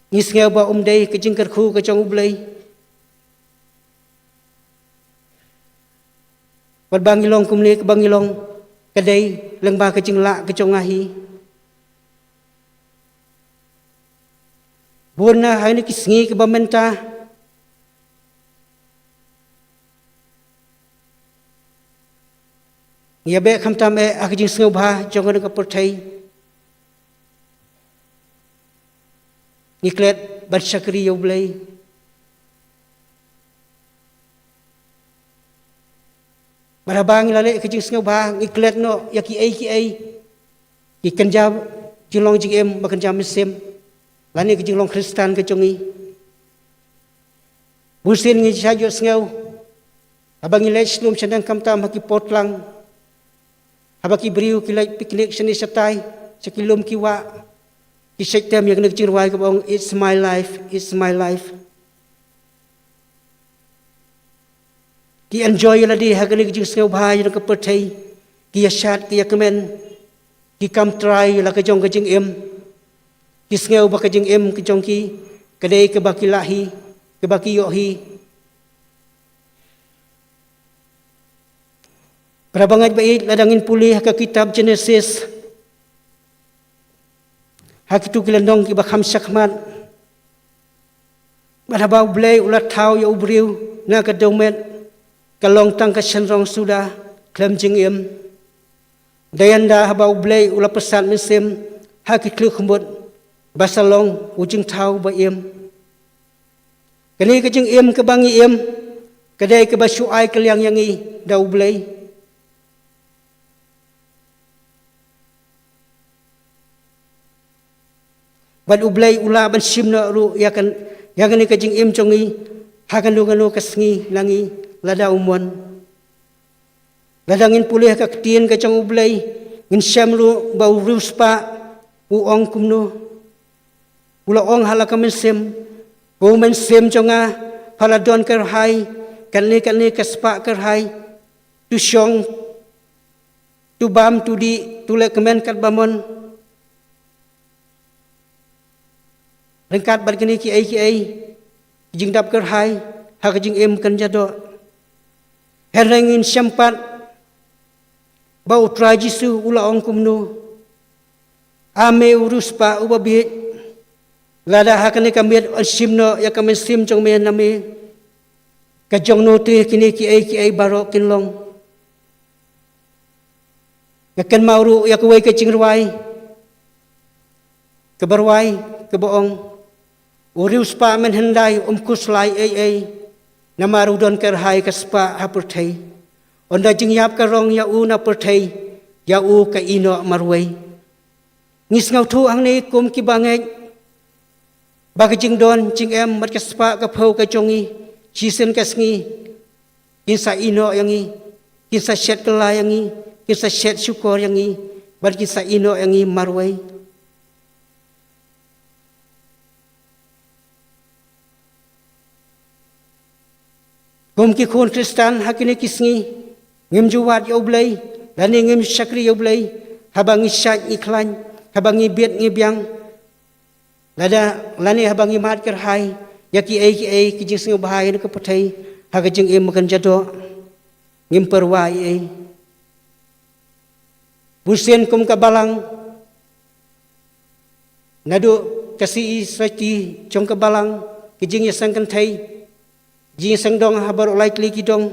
ngisngeu ba umdai kejing kerkhu kecong ublai bangilong kumle ke bangilong kadai lang ba kejing la kecong ahi buana hai ni kisngi ke bamenta ya be kham tam ak jing sngo bha jongon ka porthai niklet bat syakri yo blai barabang lale ke jing sngo bha niklet no ya ki ai ki kanjab jilong jing bakan jam sem lani ke jilong Kristen ke congi busin ngi sajo sngo abang ilai slum sedang kam tam haki potlang habaki beriu kilai piknik seni satai sekilum kiwa kisek tem yang nak cirwai ke bang it's my life ki enjoy la di hagani ki jing bhai ka perthai ki yashat ki yakmen ki kam try la ka jong ka jing em ki sneu ba ka jing em ki jong ki kadai ke baki lahi ke baki yohi Prabangat baik ladangin pulih ke kitab Genesis hak itu kilandong ki bakham syakmat Barabau blay ulat tau ya ubriu na ka domet kalong tang ka senrong sudah klem jing em dayanda habau blay ulat pesat mesim hak iklu khumut basalong ujing tau ba em kani ka jing em ka bangi em kadai ka basu ai kaliang yangi dau blay Bad ublay ula ban simna ru yakan ni kajing im chongi hakan lu kasngi langi lada umon ladangin pulih ka tien ka chong ublay ngin syamlu bau ruspa uong kumno ula ong halaka men sem bu men sem chonga paladon kerhai kan ni kaspa kerhai tu syong tu bam tu di tu le kemen kat bamon Lengkat bargani ki ai jing dap ker hai ha jing em kan jado herengin sempat bau trajisu ula ong kumnu ame urus pa ubabi lada hakane kamit simno ya kamen sim jong men name ka jong no te kini ki ai baro kinlong yakan mauru ya kuwai ke cingruai ke barwai ke boong Urius pa men hendai kuslai ai namaru don kerhai kaspa hapurthai onda jing yap karong ya u na purthai ya u ka ino marwai ngis ngau thu ang ni kum ki bangai bagi jing don jing em mat kaspa ka phau ka chongi chisen kasngi kinsa ino yangi kinsa shet kala yangi kinsa shet syukur yangi bar kinsa ino yangi marwai Gomki khon Kristan hakini kisngi ngem juwat yo blai lani ngem syakri yo blai habangi syak iklan habangi biet ngibyang lada lani habangi mat kerhai yaki ai ki jing singo bahai ne kepathai haga jing em makan jado ngem perwai ai busen kum ka balang nadu kasi sati jong ka balang ki jing yasang kan thai Jing sang dong habar likely ki dong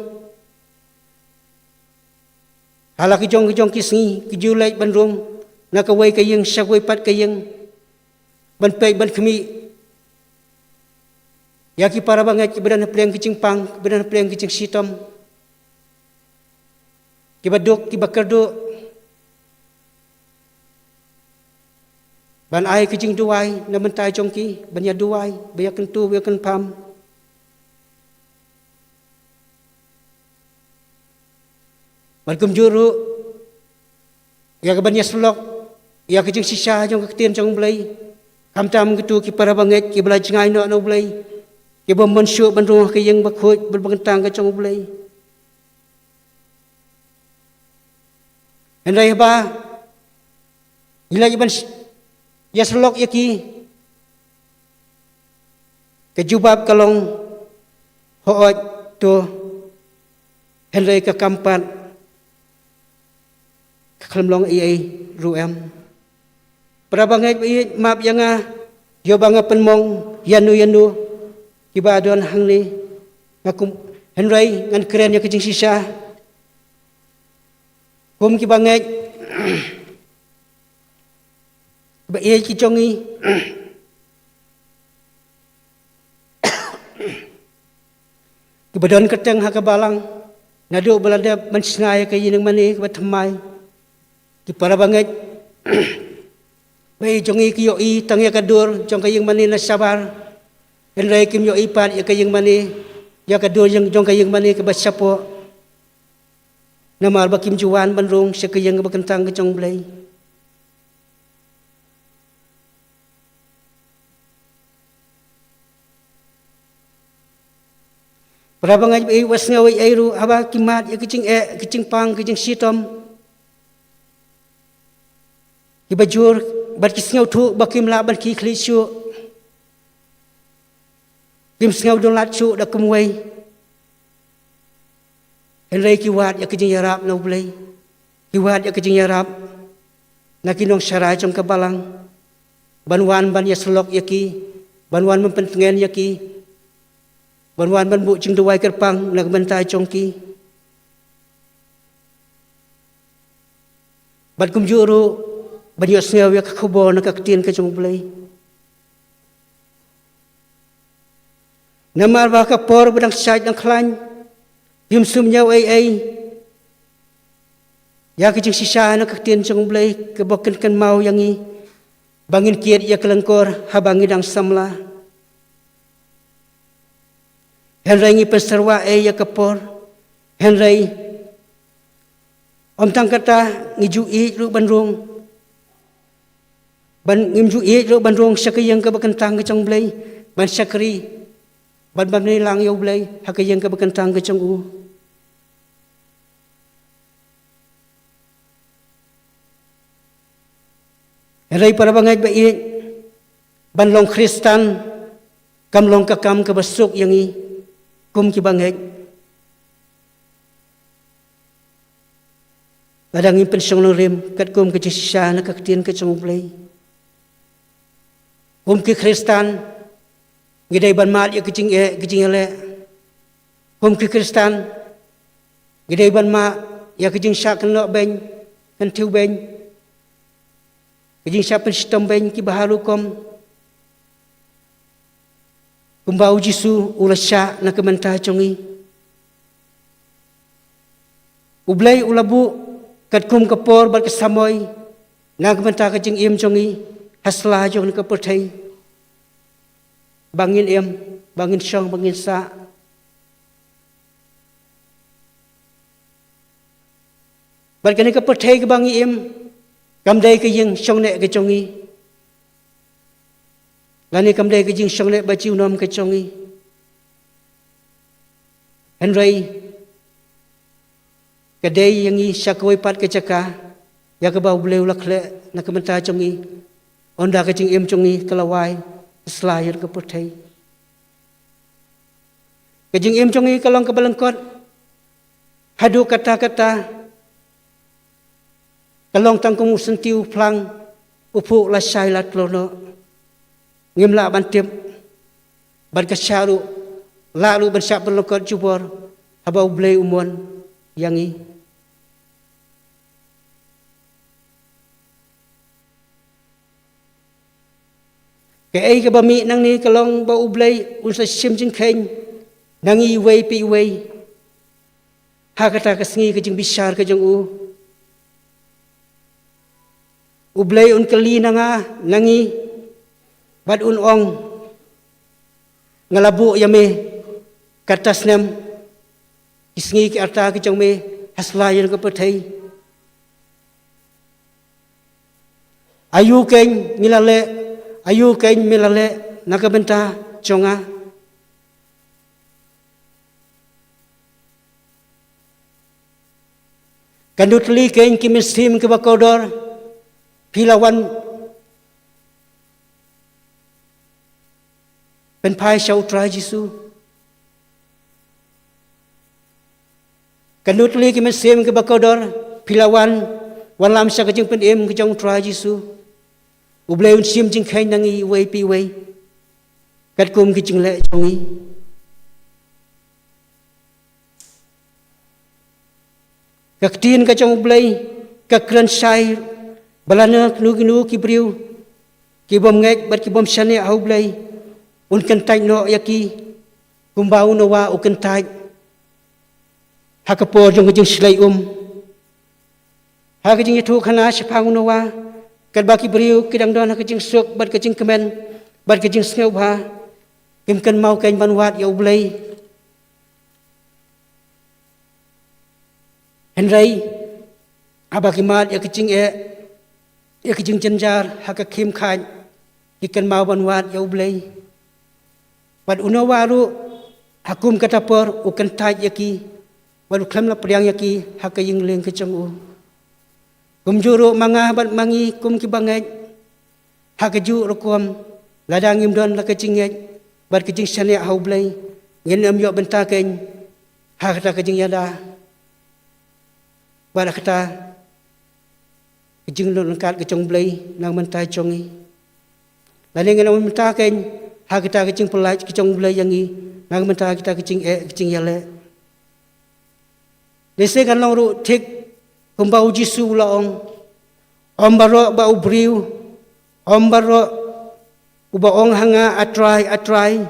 halaki jong kisngi ki julai bandung nakawai kayeng syawai pat kayeng ban pei ban khmi yaki para bangat ki badan pleng kicing pang badan pleng kicing sitom ki baduk ki bakardo ban ai kicing duai na mentai jongki banya duai bayakan tu bayakan pam Barkum juru ya ke banyak selok ya ke jeng sisa jong ketien jong belai kamtam gitu ki para banget ki belai jengai no belai ki bom mensyu bandung ke yang bakhoj berbentang ke jong belai Hendai ba ila iban ya selok ya ki ke jubab kalong hoot tu hendai ke kampat Kelemlong ai ruam. Prabangai bi map yanga yo banga penmong yanu ibadon hangni ngakum henrai ngan keren ya kejing sisa. Kum ki bangai ba ai ki jongi Kibadon keteng hakabalang nadu belanda mensngai ka yinang mani ka thamai Ki para banget Wei jongi ki yo i tang ya kadur jong kayeng mani na sabar enrai kim yo ipat ya kayeng mani ya kadur yang jong kayeng mani ke basapo namal bakim juan bandung se kayeng bakentang ke jong blai Prabangai ai wasngawi airu aba kimat ya kicing pang kicing sitom. Ibajur bat kisngau thu bakim la ban ki khlisu. Kim sngau don lat chu da kumwei. Henry kiwat ya kicing yarap no blai. Kiwat ya kicing yarap. Nakinong syarai trong kabalang. Banwan ban ya selok yaki. Banwan mempentengen yaki. Banwan ban bu jing duwai kerpang nak bentai chongki. Bat kum juru banyak sengaw ya kakubo nak kaktin ka chong blai. Namar ba ka por badang sait ng klan. Yum sum nyaw ay. Ya ka jing sisa nak kaktin chong blai kabokan kan mau yangi. Bangin kiat ya kelengkor habangin ang samla. Henry ngi penserwa ya kapor. Henry om tang kata ngiju lu bandrung. Ban ngimju lu bandrung sakayang ka bakantang ka chong blai. Ban sakri ban ban ni lang yo blai hakayang ka bakantang ka chong u. Henry para bangay ba ban long Kristan kamlong kakam ka basuk yangi. Kum ki bangay. Badang impensyong ng rim, kat kum ka jisya na kaktin ka chong blay. Kum ki Kristan, giday ban maat ya kicing ele. Kum ki Kristan, giday ban maat ya kicing syak kan lok beng, kan tiu beng. Kicing syak penshitom beng ki baharu kom. Kumbau Jisu ulasya na kamanta chongi. Ublay ulabu kat kum kapor bar kasamoy na kamanta ka jing im chongi hasla jong ka perthai. Bangin im, bangin syong, bangin sa. Bar kani ka perthai ka bangi im kamdai ka jing syong ne ka chongi. Lani kamdai ka jing syong le ba chiu nom ka chongi. Henry kadai yangi syakoi pat ka chaka ya ka ba bleu lakle na kamanta chongi. Onda ka jing im chongi kalawai slayar ka puthai. Ka jing im chongi kalong ka balangkot. Hadu kata-kata kalong tangkung sentiu plang upu la sai lat lono. Ngim la ban tip ban kasyaru lalu ban syak berlokot jubor habau blay umon yangi ke ai ka bami nang ni kalong ba ublay unsa sim jing khen nangi wei pi wei ha kata kasngi ka jing bisar ka jing ublay un kali nanga nangi bad un ong ngalabu yame katas nem isngi ki arta ki changme haslayan ka pathai ayu ken milale nakabenta chonga kandutli ken kimistim ke bakodor pilawanเป็นพายชาวตรายจิสูกันนุตลีกิมันเสียมกับบักดอร์พิลาวันวันลำสักจึงเป็นเอ็มกับจงตรายจิสูอุบเลวนเสียมจึงแข่งนังอีเวปีเวกัดกุมกิจึงเละจงอีกักตีนกับจงอุบเลกักเคลื่อนใช้บาลานกนูกินูกิบริวกิบอมเงกบัดกิบอมชันเนเอาอุบเลun kentai no yaki kumbau no wa u kentai hakapo jong jing slai hakajing itu khana sepang no wa kat baki briu kidang don hakajing sok bat kajing kemen bat kajing sneu ba kim kan mau kain banwat ya ublai henrai abaki mat ya kajing jenjar hakakim khan ikan mau banwat ya ublai Pad unawaru hakum kata por ukan taj yaki baru klam la priang yaki hakaying leng kecang u kum juru manga bat mangi kum ki bangai hakaju rokom ladang imdon la kecingej bat kecing sania hau blai ngin am yo benta ken hakata kecing yada bat kata kecing lon kat kecong blai nang mentai congi laling ngin am benta ken hakata kecing pelaj kecong blai yangi nang mentai kita kecing yale dese kan long ru thik kumbau jisu laong ombaro bau briu ombaro ubaong hanga atrai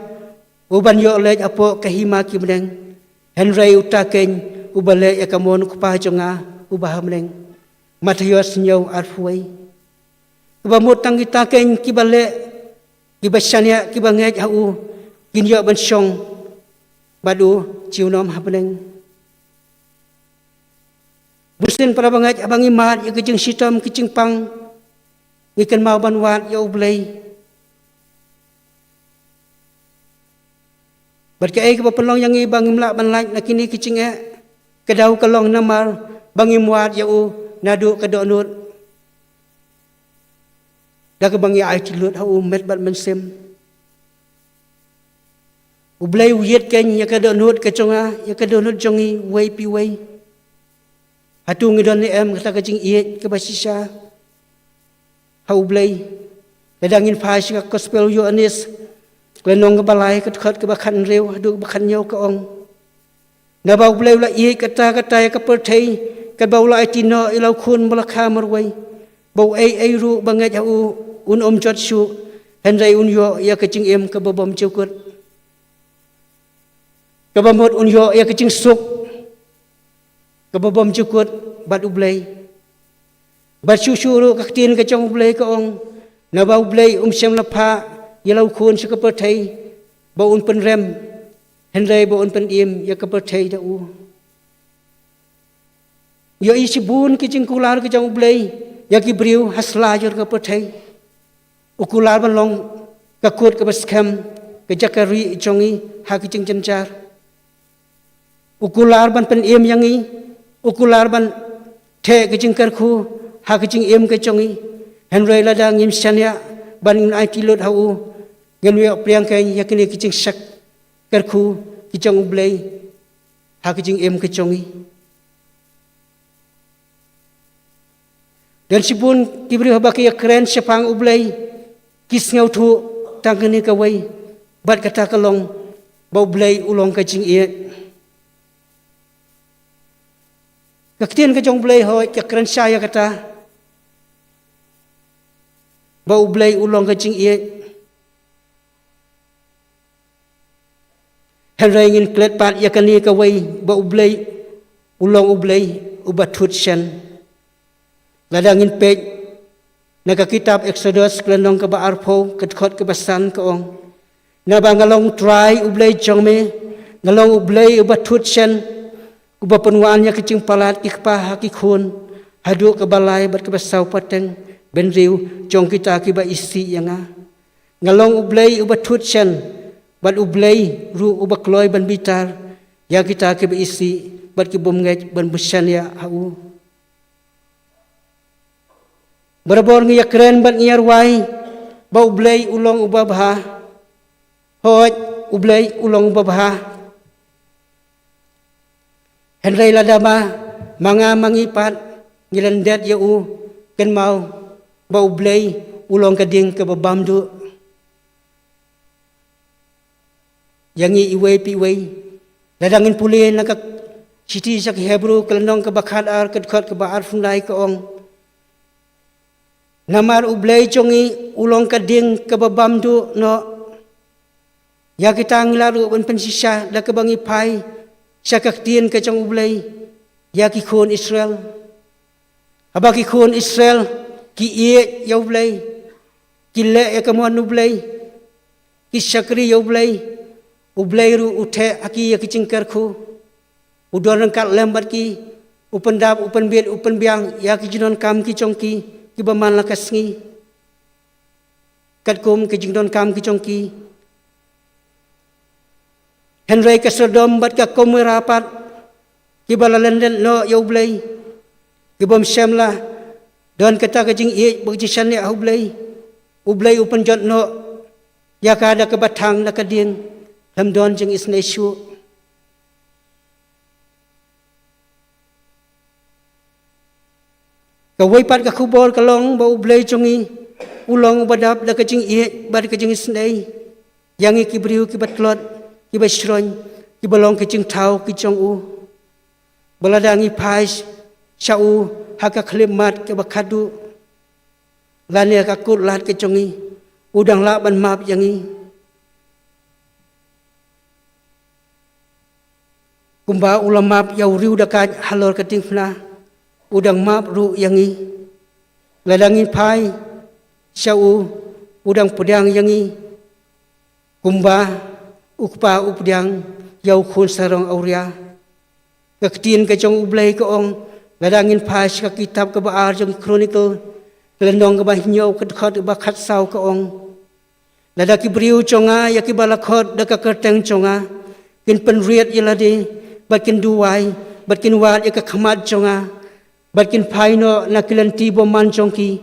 uban yo lej apo kahima ki meneng henry utaken ubale yakamon kupa jonga ubah meneng matayos nyau arfuai ubamut tang kita ken kibale kibasania kibangej hau kinyo ban syong badu ciunom hapeneng busin para bangaj abang imat ya kecing sitam kecing pang ngikan mau ban wat ya ublay berkai ke pelong yang i bang imlak ban laj nakini kecing kedau kelong namar bang imwat ya u nadu kedonut dak bang ya ai tilut hau met bat mensem ublay uyet ken ya kedonut keconga ya kedonut jongi wei pi wei Hatu ngidon ni kata kecing iet ke basisya. Hau blay. Ledangin fahas ka gospel yo anis. Klenong ke balai ke dekat ke bakan rew. Hadu bakan nyaw ke ong. Nabau blay ula iet kata-kata ya ke pertai. Ke bau la itino ilau kun melaka marway. Bau ay ru bangat hau un jot su. Hendai un yo ya kecing ke babam cukut. Ke bamut un yo ya kecing suk. Kebabam cukut bat ublay bat susuru kaktin ke chong ublay ka ong na ba ublay syam lapa yalau kun sa kapertai ba un penrem hendai ba un penim ya kapertai da u yo isibun ke jing kular ke chong ublay ya ki briu hasla jor kapertai ukular ban long kakut ke baskam ke jakari chongi ha ke jing janjar ukular ban penim yangi ukular ban the kecing kerku ha kecing em kecongi henry ladang im syania ban in ai tilot hau ngelwe priang kai yakini kecing sak kerku kecong ublay ha kecing em kecongi dan sibun kibri habaki keren sepang ublay kis ngau thu tangani kawai bat kata kalong bau ublay ulong kecing iet Kaktian ke jong blay hoi cakran saya kata bau blay ulong kecing iet henry ingin klet pat yakani kawai bau blay ulong ublay ubat hutsen ladangin pej naga kitab Exodus klenong ke ba arpo ketkot ke basan ke ong na ba ngalong try ublay jongme ngalong ublay ubat hutsen Kuba penuannya kecing palat ikpah hakikun hadu ke balai bat ke basau pateng benriu jong kita kiba isi yang ngalong ublay ubat hutsen bat ublay ru ubat kloy ban bitar ya kita kiba isi bat ki bomngej ban besan ya hau Berbor ngi keren bat ngiar wai ba ublay ulong ubabha hoj ublay ulong ubabha Henry ladama manga mangipat ngilandet ya u ken mau bau blay ulong kading ke babamdu yangi iwe piwe ladangin pulih nak siti sak Hebrew kelenong ke bakat ar kedkot ke baar fundai ke ong namar ublay congi ulong kading ke babamdu no ya kita nglaru ben pensisa dak ke bangi pai Syakaktian ke jong ublay ya ki khon Israel abaki khon Israel ki iet ya ublay ki le ya kamon ublay ki syakri ya ublay ru uthe aki ya ki cingkar khu udon kat lembat ki upendap upenbiet upenbiang ya ki jinon kam ki chongki ki baman lakasngi kat kum ki jingdon kam ki chongki Henry ka Sodom bat ka komerapat kibala lenden no ya ublay kibom syamla dan kata kajing i bujishan ya ublay upan jot no ya ka ada kebatang na kading hamdon jing isne syu ka waipat ka kubor kalong ba ublay jongi ulong badap da kajing i bad kajing isne yang i kibriu kibat klot kibat shron kibalong kajing tau kijong u baladangi pais syau haka klimat ke bakadu lania kakut lat ke jongi udang laban map yangi kumba ulam map yau riu dakat halor ketingna udang map ru yangi ladangi pai syau udang pedang yangi kumba ukpa updang yau khun sarong auria keketin ke jong ublay ke ong ladangin pas ke kitab ke baar jong chronicle lendong ke bahnyo ke dekat ke bakat sau ke ong ladaki beriu jonga ya ki balakot da ke kerteng jonga kin penriat yelade bakin duai bakin wat ya ke khamat jonga bakin paino na kilanti boman jongki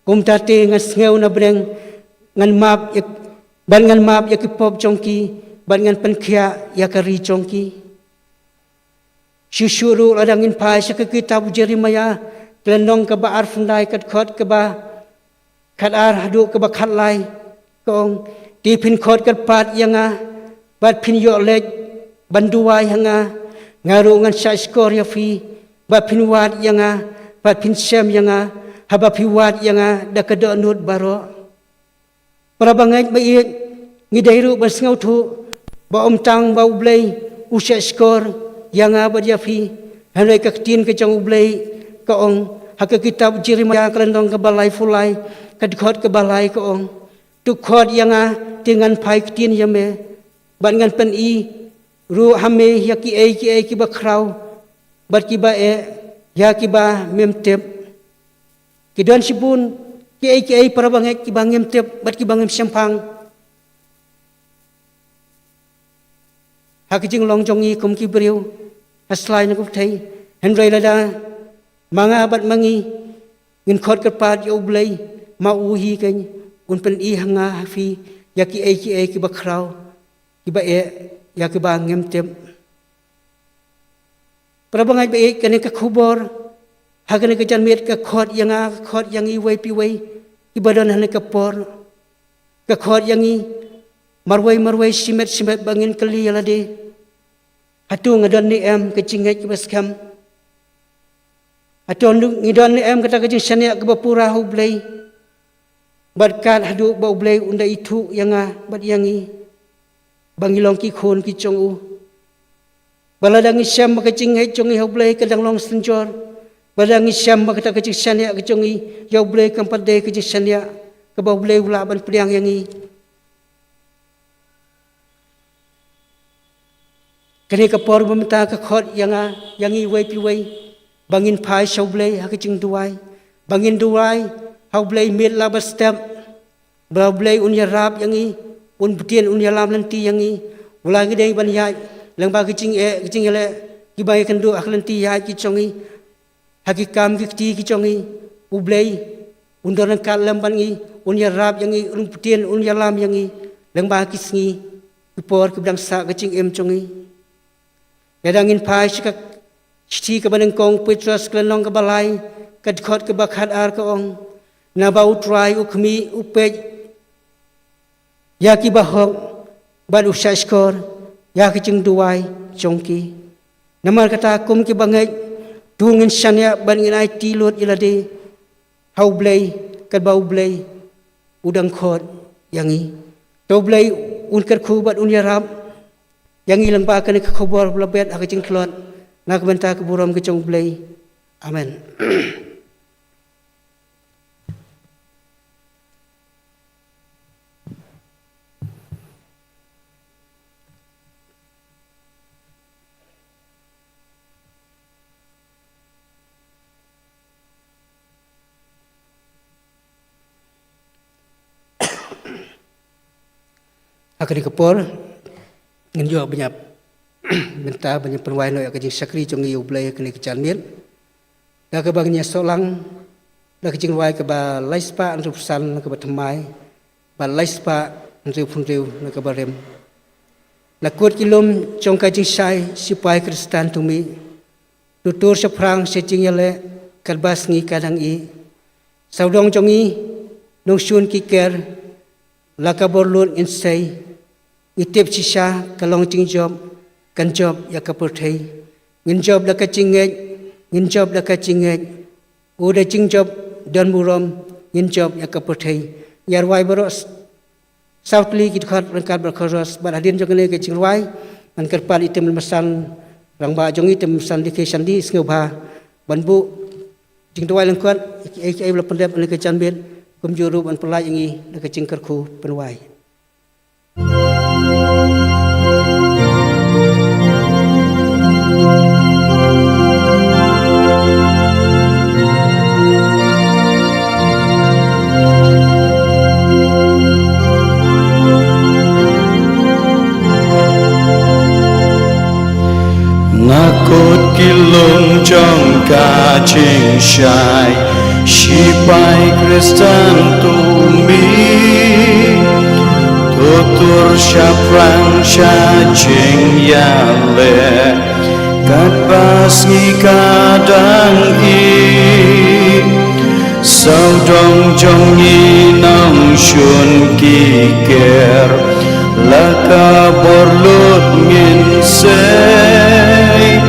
kumtate ngas ngeu na breng ngan map ya ban ngan map ya ki pop jongki ban ngan penkhia ya ke ri jongki Syusyuru ladangin pai syaka kitab Jeremiah kelendong ke ba arfundai kat khot ke ba khat ar hadu ke ba khat lai kong ti phin khot kat pat yanga bat phin yo lek banduai hanga ngaru ngan sha skor ya fi ba phin wat yanga bat phin sem yanga haba phi wat yanga da ka do nut baro para bangai ba i ngidairu bas ngau thu ba tang ba ublay usha skor yang abad yafi henry keketin ke jong ublay ke ong hak kitab Jeremiah kelendong ke balai fulai ke dekhot ke balai ke ong tu khot yang dengan pai ketin yame ban ngan pen i ru hame yaki ki bakrau bat ki ba ya ki ba memtep ki don sibun ki para bangai ki bangem tep bat ki bangem sempang hak jing long jongi kum ki beriu aslai na kuk thai henry lada manga bat mangi ngin khot kat pat yo blai ma u hi kan un pen i hanga hafi ya ki ki bakrau ki ba ya ki ba ngem tem prabangai be kan ka khubor hagan ka jan met ka khot yang i wai pi wai ki badan han ka por ka khot yang i marwai simet bangin kali alade atu ngadon ni em kecingait ke baskam atu ngidon ni em kata kecing syania ke bapura hublai berkat hadu bau blai unda itu yang bat yangi bangilong ki khon ki chongu baladangi syam kecing hai chongi hublai kadang long senjor baladangi syam kata kecing syania ke chongi yau blai kampat de kecing syania ke bau blai ula ban pedang yangi kini kapor meminta ke khot yang i wai pi wai bangin pai shau blai ha kecing duai bangin duai hau blai mit la bastem blau blai unya rap yang i un betien unya lam nanti yang i ulangi dei ban yai lang ba kecing ele ki bai kan du aklanti yai ki chongi hakikam ki ti ki chongi u blai undor kan lam ban i unya rap yang i un betien unya lam yang i lang ba ki sngi ki por ki bang sa kecing em chongi Yadangin pai syaka Shti ke banengkong Petrus kelenong ke balai Kadkhot ke bakhat ar ke ong Nabau trai ukmi upej Yaki bahok Bad usyashkor Yaki jeng duai Jongki Namar kata akum ke bangai Dungin syanya Bandingin ai tilut ilade Hau blai Kad bau blai Udang khot Yangi Tau blai Unkat ku bad unyarab yang ilang ba kan ke khobor blabet ak jing klot nak benta ke buram ke jong blai amen ak di kepor ngin yo banyak minta banyak perwai no kajing sakri jongi ublay kini kecanmir dah ke bagnya solang dah kajing wai ke ba laispa anrup san ke ba temai ba laispa anrup punriu na ke ba rem na kuat kilom jong kajing sai sipai Kristen tumi tutur seprang secing yale karbas ngi kadang i saudong jongi nong sun kiker lakabor lun insai itip sisa kalong jing job kan job ya kaperthai ngin job la ka chingej ngin job la ka chingej uda ching job dan murom ngin job ya kaperthai yar wai boros sautli kit khat rangkat berkhoros badadin jongene ke chingwai man kerpan item masan rangba jong item san dikhe di sngoba banbu jing doi langkat ai la pendep ne ke chanbet kum juru ban pelai ingi ne ke chingker khu penwai Nakut kilung trong ca chinh shai Shipai Kristen tu mi Tutur sha prang sha ching ya le Kat pas ngi kadang i Sau dong trong ngi nong shun ki ker Laka borlut ngin say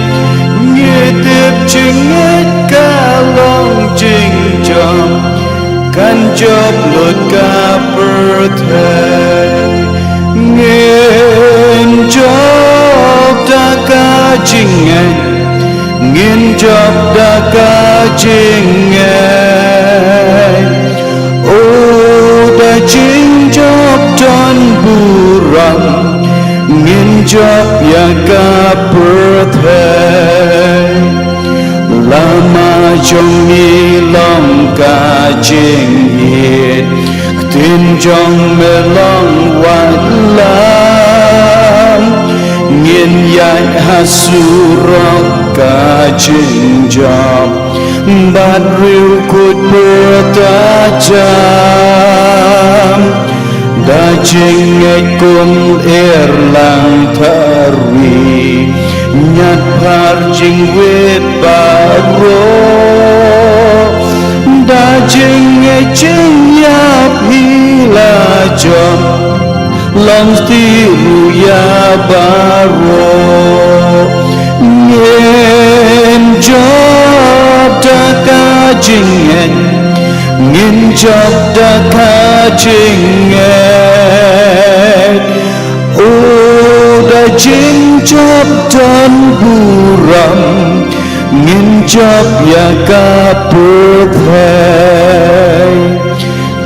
Ngitip chingit kalong jing jom Kan job lut ka perthai Ngin job da ka jingay Ngin job da ka jingay Oh da jing job don buram Ngin job ya ka perthai Lama jong ni long ka jing hit Tin jong me long wat lam Ngin yai hasurok ka jing job Bat riu kut bertajam Da jing kum erlang tarwi Nyat par jing wit baro Da jing jing yap hila jom Long tiru ya baro Ngin job da ka jing Ngin job da ka jing Da jing job dan buram Ngin job ya ka perthai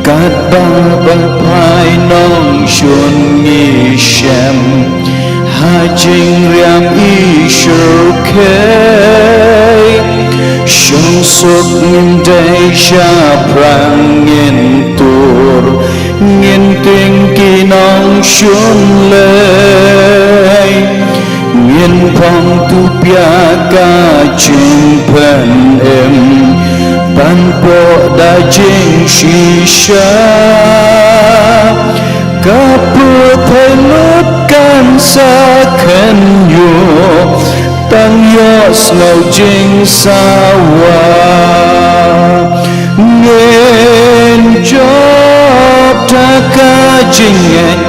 Kat ba pai nong shun ngi shem Ha jing riam i shur kei Shung suk ngin day sha prang ngin tur Ngin ting ki nong shun lei Ngin phong tu pia ka jing pen em Ban po da jing shisha Ka perthai lut kan sa khen yo Tang yo snow jing sawa Ngin job da ka jing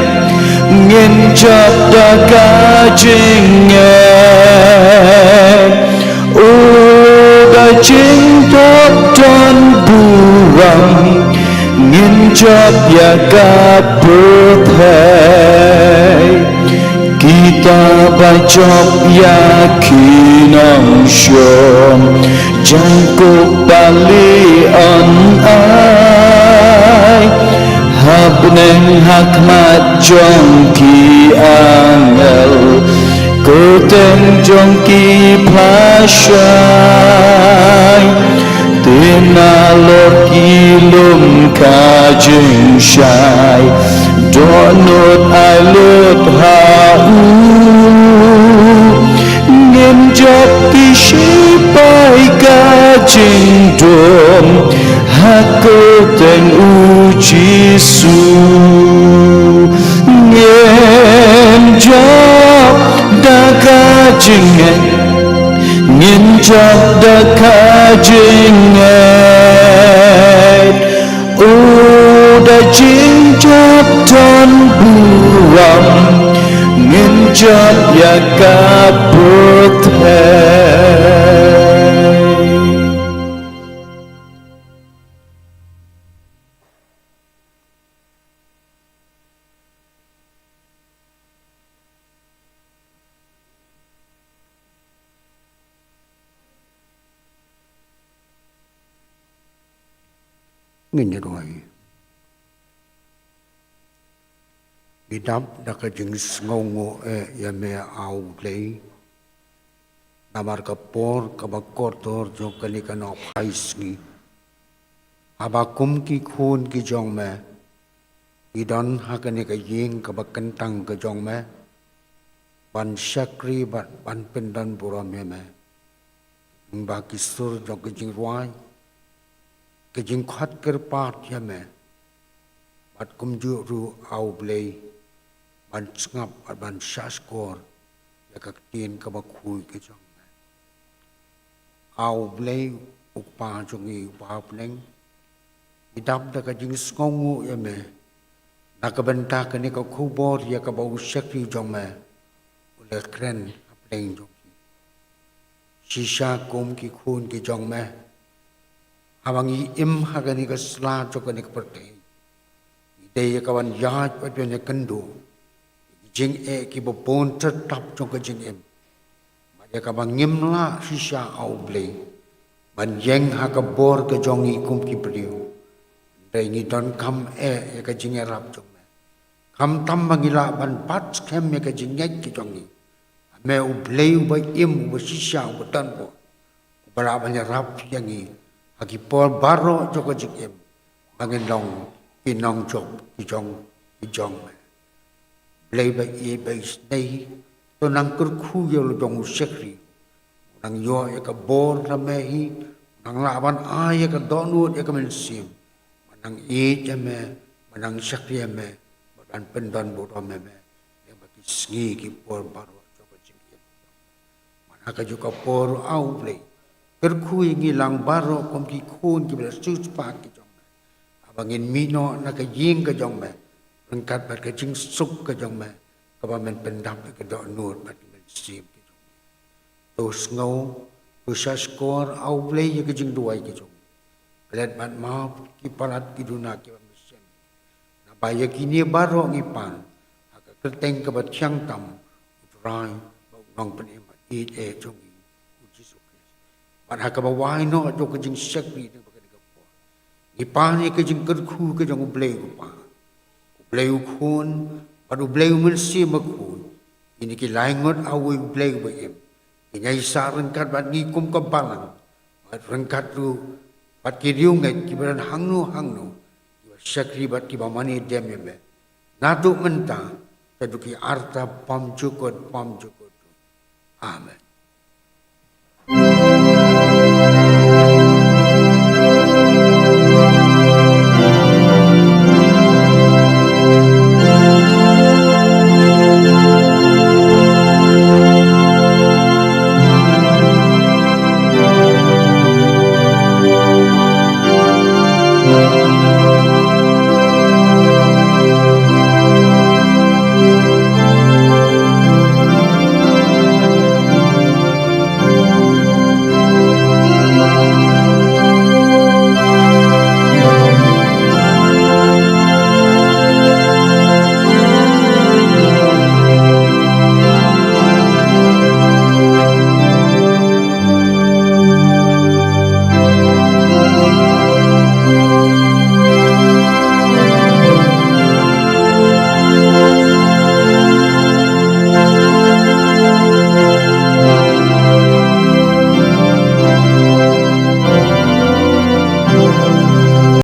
Ngin job da ka jing Da jing job dan buram Ngin job ya ka perthai Kita bacop ya kinong syom Jangkuk bali on ai Habneng hakmat jongki angel Kuteng jongki pasyai Tinalor kilum kajing syai Donut I lut hau sipai ka jing dom hako teng uji su ngem job da ka jing ngin job da ka jing u da jing job ton buam ngin job ya ka Ngin rồi bị đắp đã cái chứng ngô ngô ya me au lấy namar kapor kabakotor jo kani kana phaisngi abakum ki khun ki jong me idon hakani ka ying kabakan tang ka jong me ban shakri ban pendan buram me ba ki sur jo ka jing rwai cái chính khát cái part ya me bắt kum ju ru au play ban ngap ban shaskor ya ka tin ka ba khui cái chong au play upa chong i upa pleng idap da ka jing skongu ya me na ka benta ka ni ka khu bor ya ka ba shakri jong me ule kren pleng jong shisha kum ki khun ki jong me awangi im hagani ka sla chokani ka perte ide ka wan ya patnya kandu jing e ki bo pon tap chong ka jing em ma ka bangim la shisha au ble ban yeng ha ka bor ka jongi kum ki priu dai ni don kam e ka jing rap chong kam tam bangila ban pat kem me ka jing ngai ki jongi me u ble u ba im u shisha u tan bo bara banya rap yangi Aki por baro joko jikem bangin long pinong job ijong play by e by stay to nang kurku yo jong sekri nang yo ya ka bor na mehi nang laban ay ka donut ya ka mensim nang e jame nang sekri me ban pendan bo me ya ba ki sngi ki por baro joko jikem mana ka juga por au play kerkui ngilang baro kom ki khun ki bela sus pa ki jong abangin mino na ka ying ka jong me rengkat bat ka jing suk ka jong me ka ba men pendam ka do nur bat men sim ki jong to ngau to shaskor au play ka jing duai ki jong pelet bat ma ki palat ki duna ki ba mission na ba ya ki ni baro ngi pan ka kerteng ka bat chang tam rai ba ngong pen e jong ban hakabawai no jo ka jing shakri ne ba ka po ipani ka jing kerkhu ka jong blei pa blei khun ba du blei mun si ma khun ini ki laingot awi blei ba em nyai sa rengkat ba ni kum ka balang ba rengkat ru bat ki riu ngai ki ban hangnu shakri bat ki ba mani dem me na tu menta ta du ki arta pam jukot amen.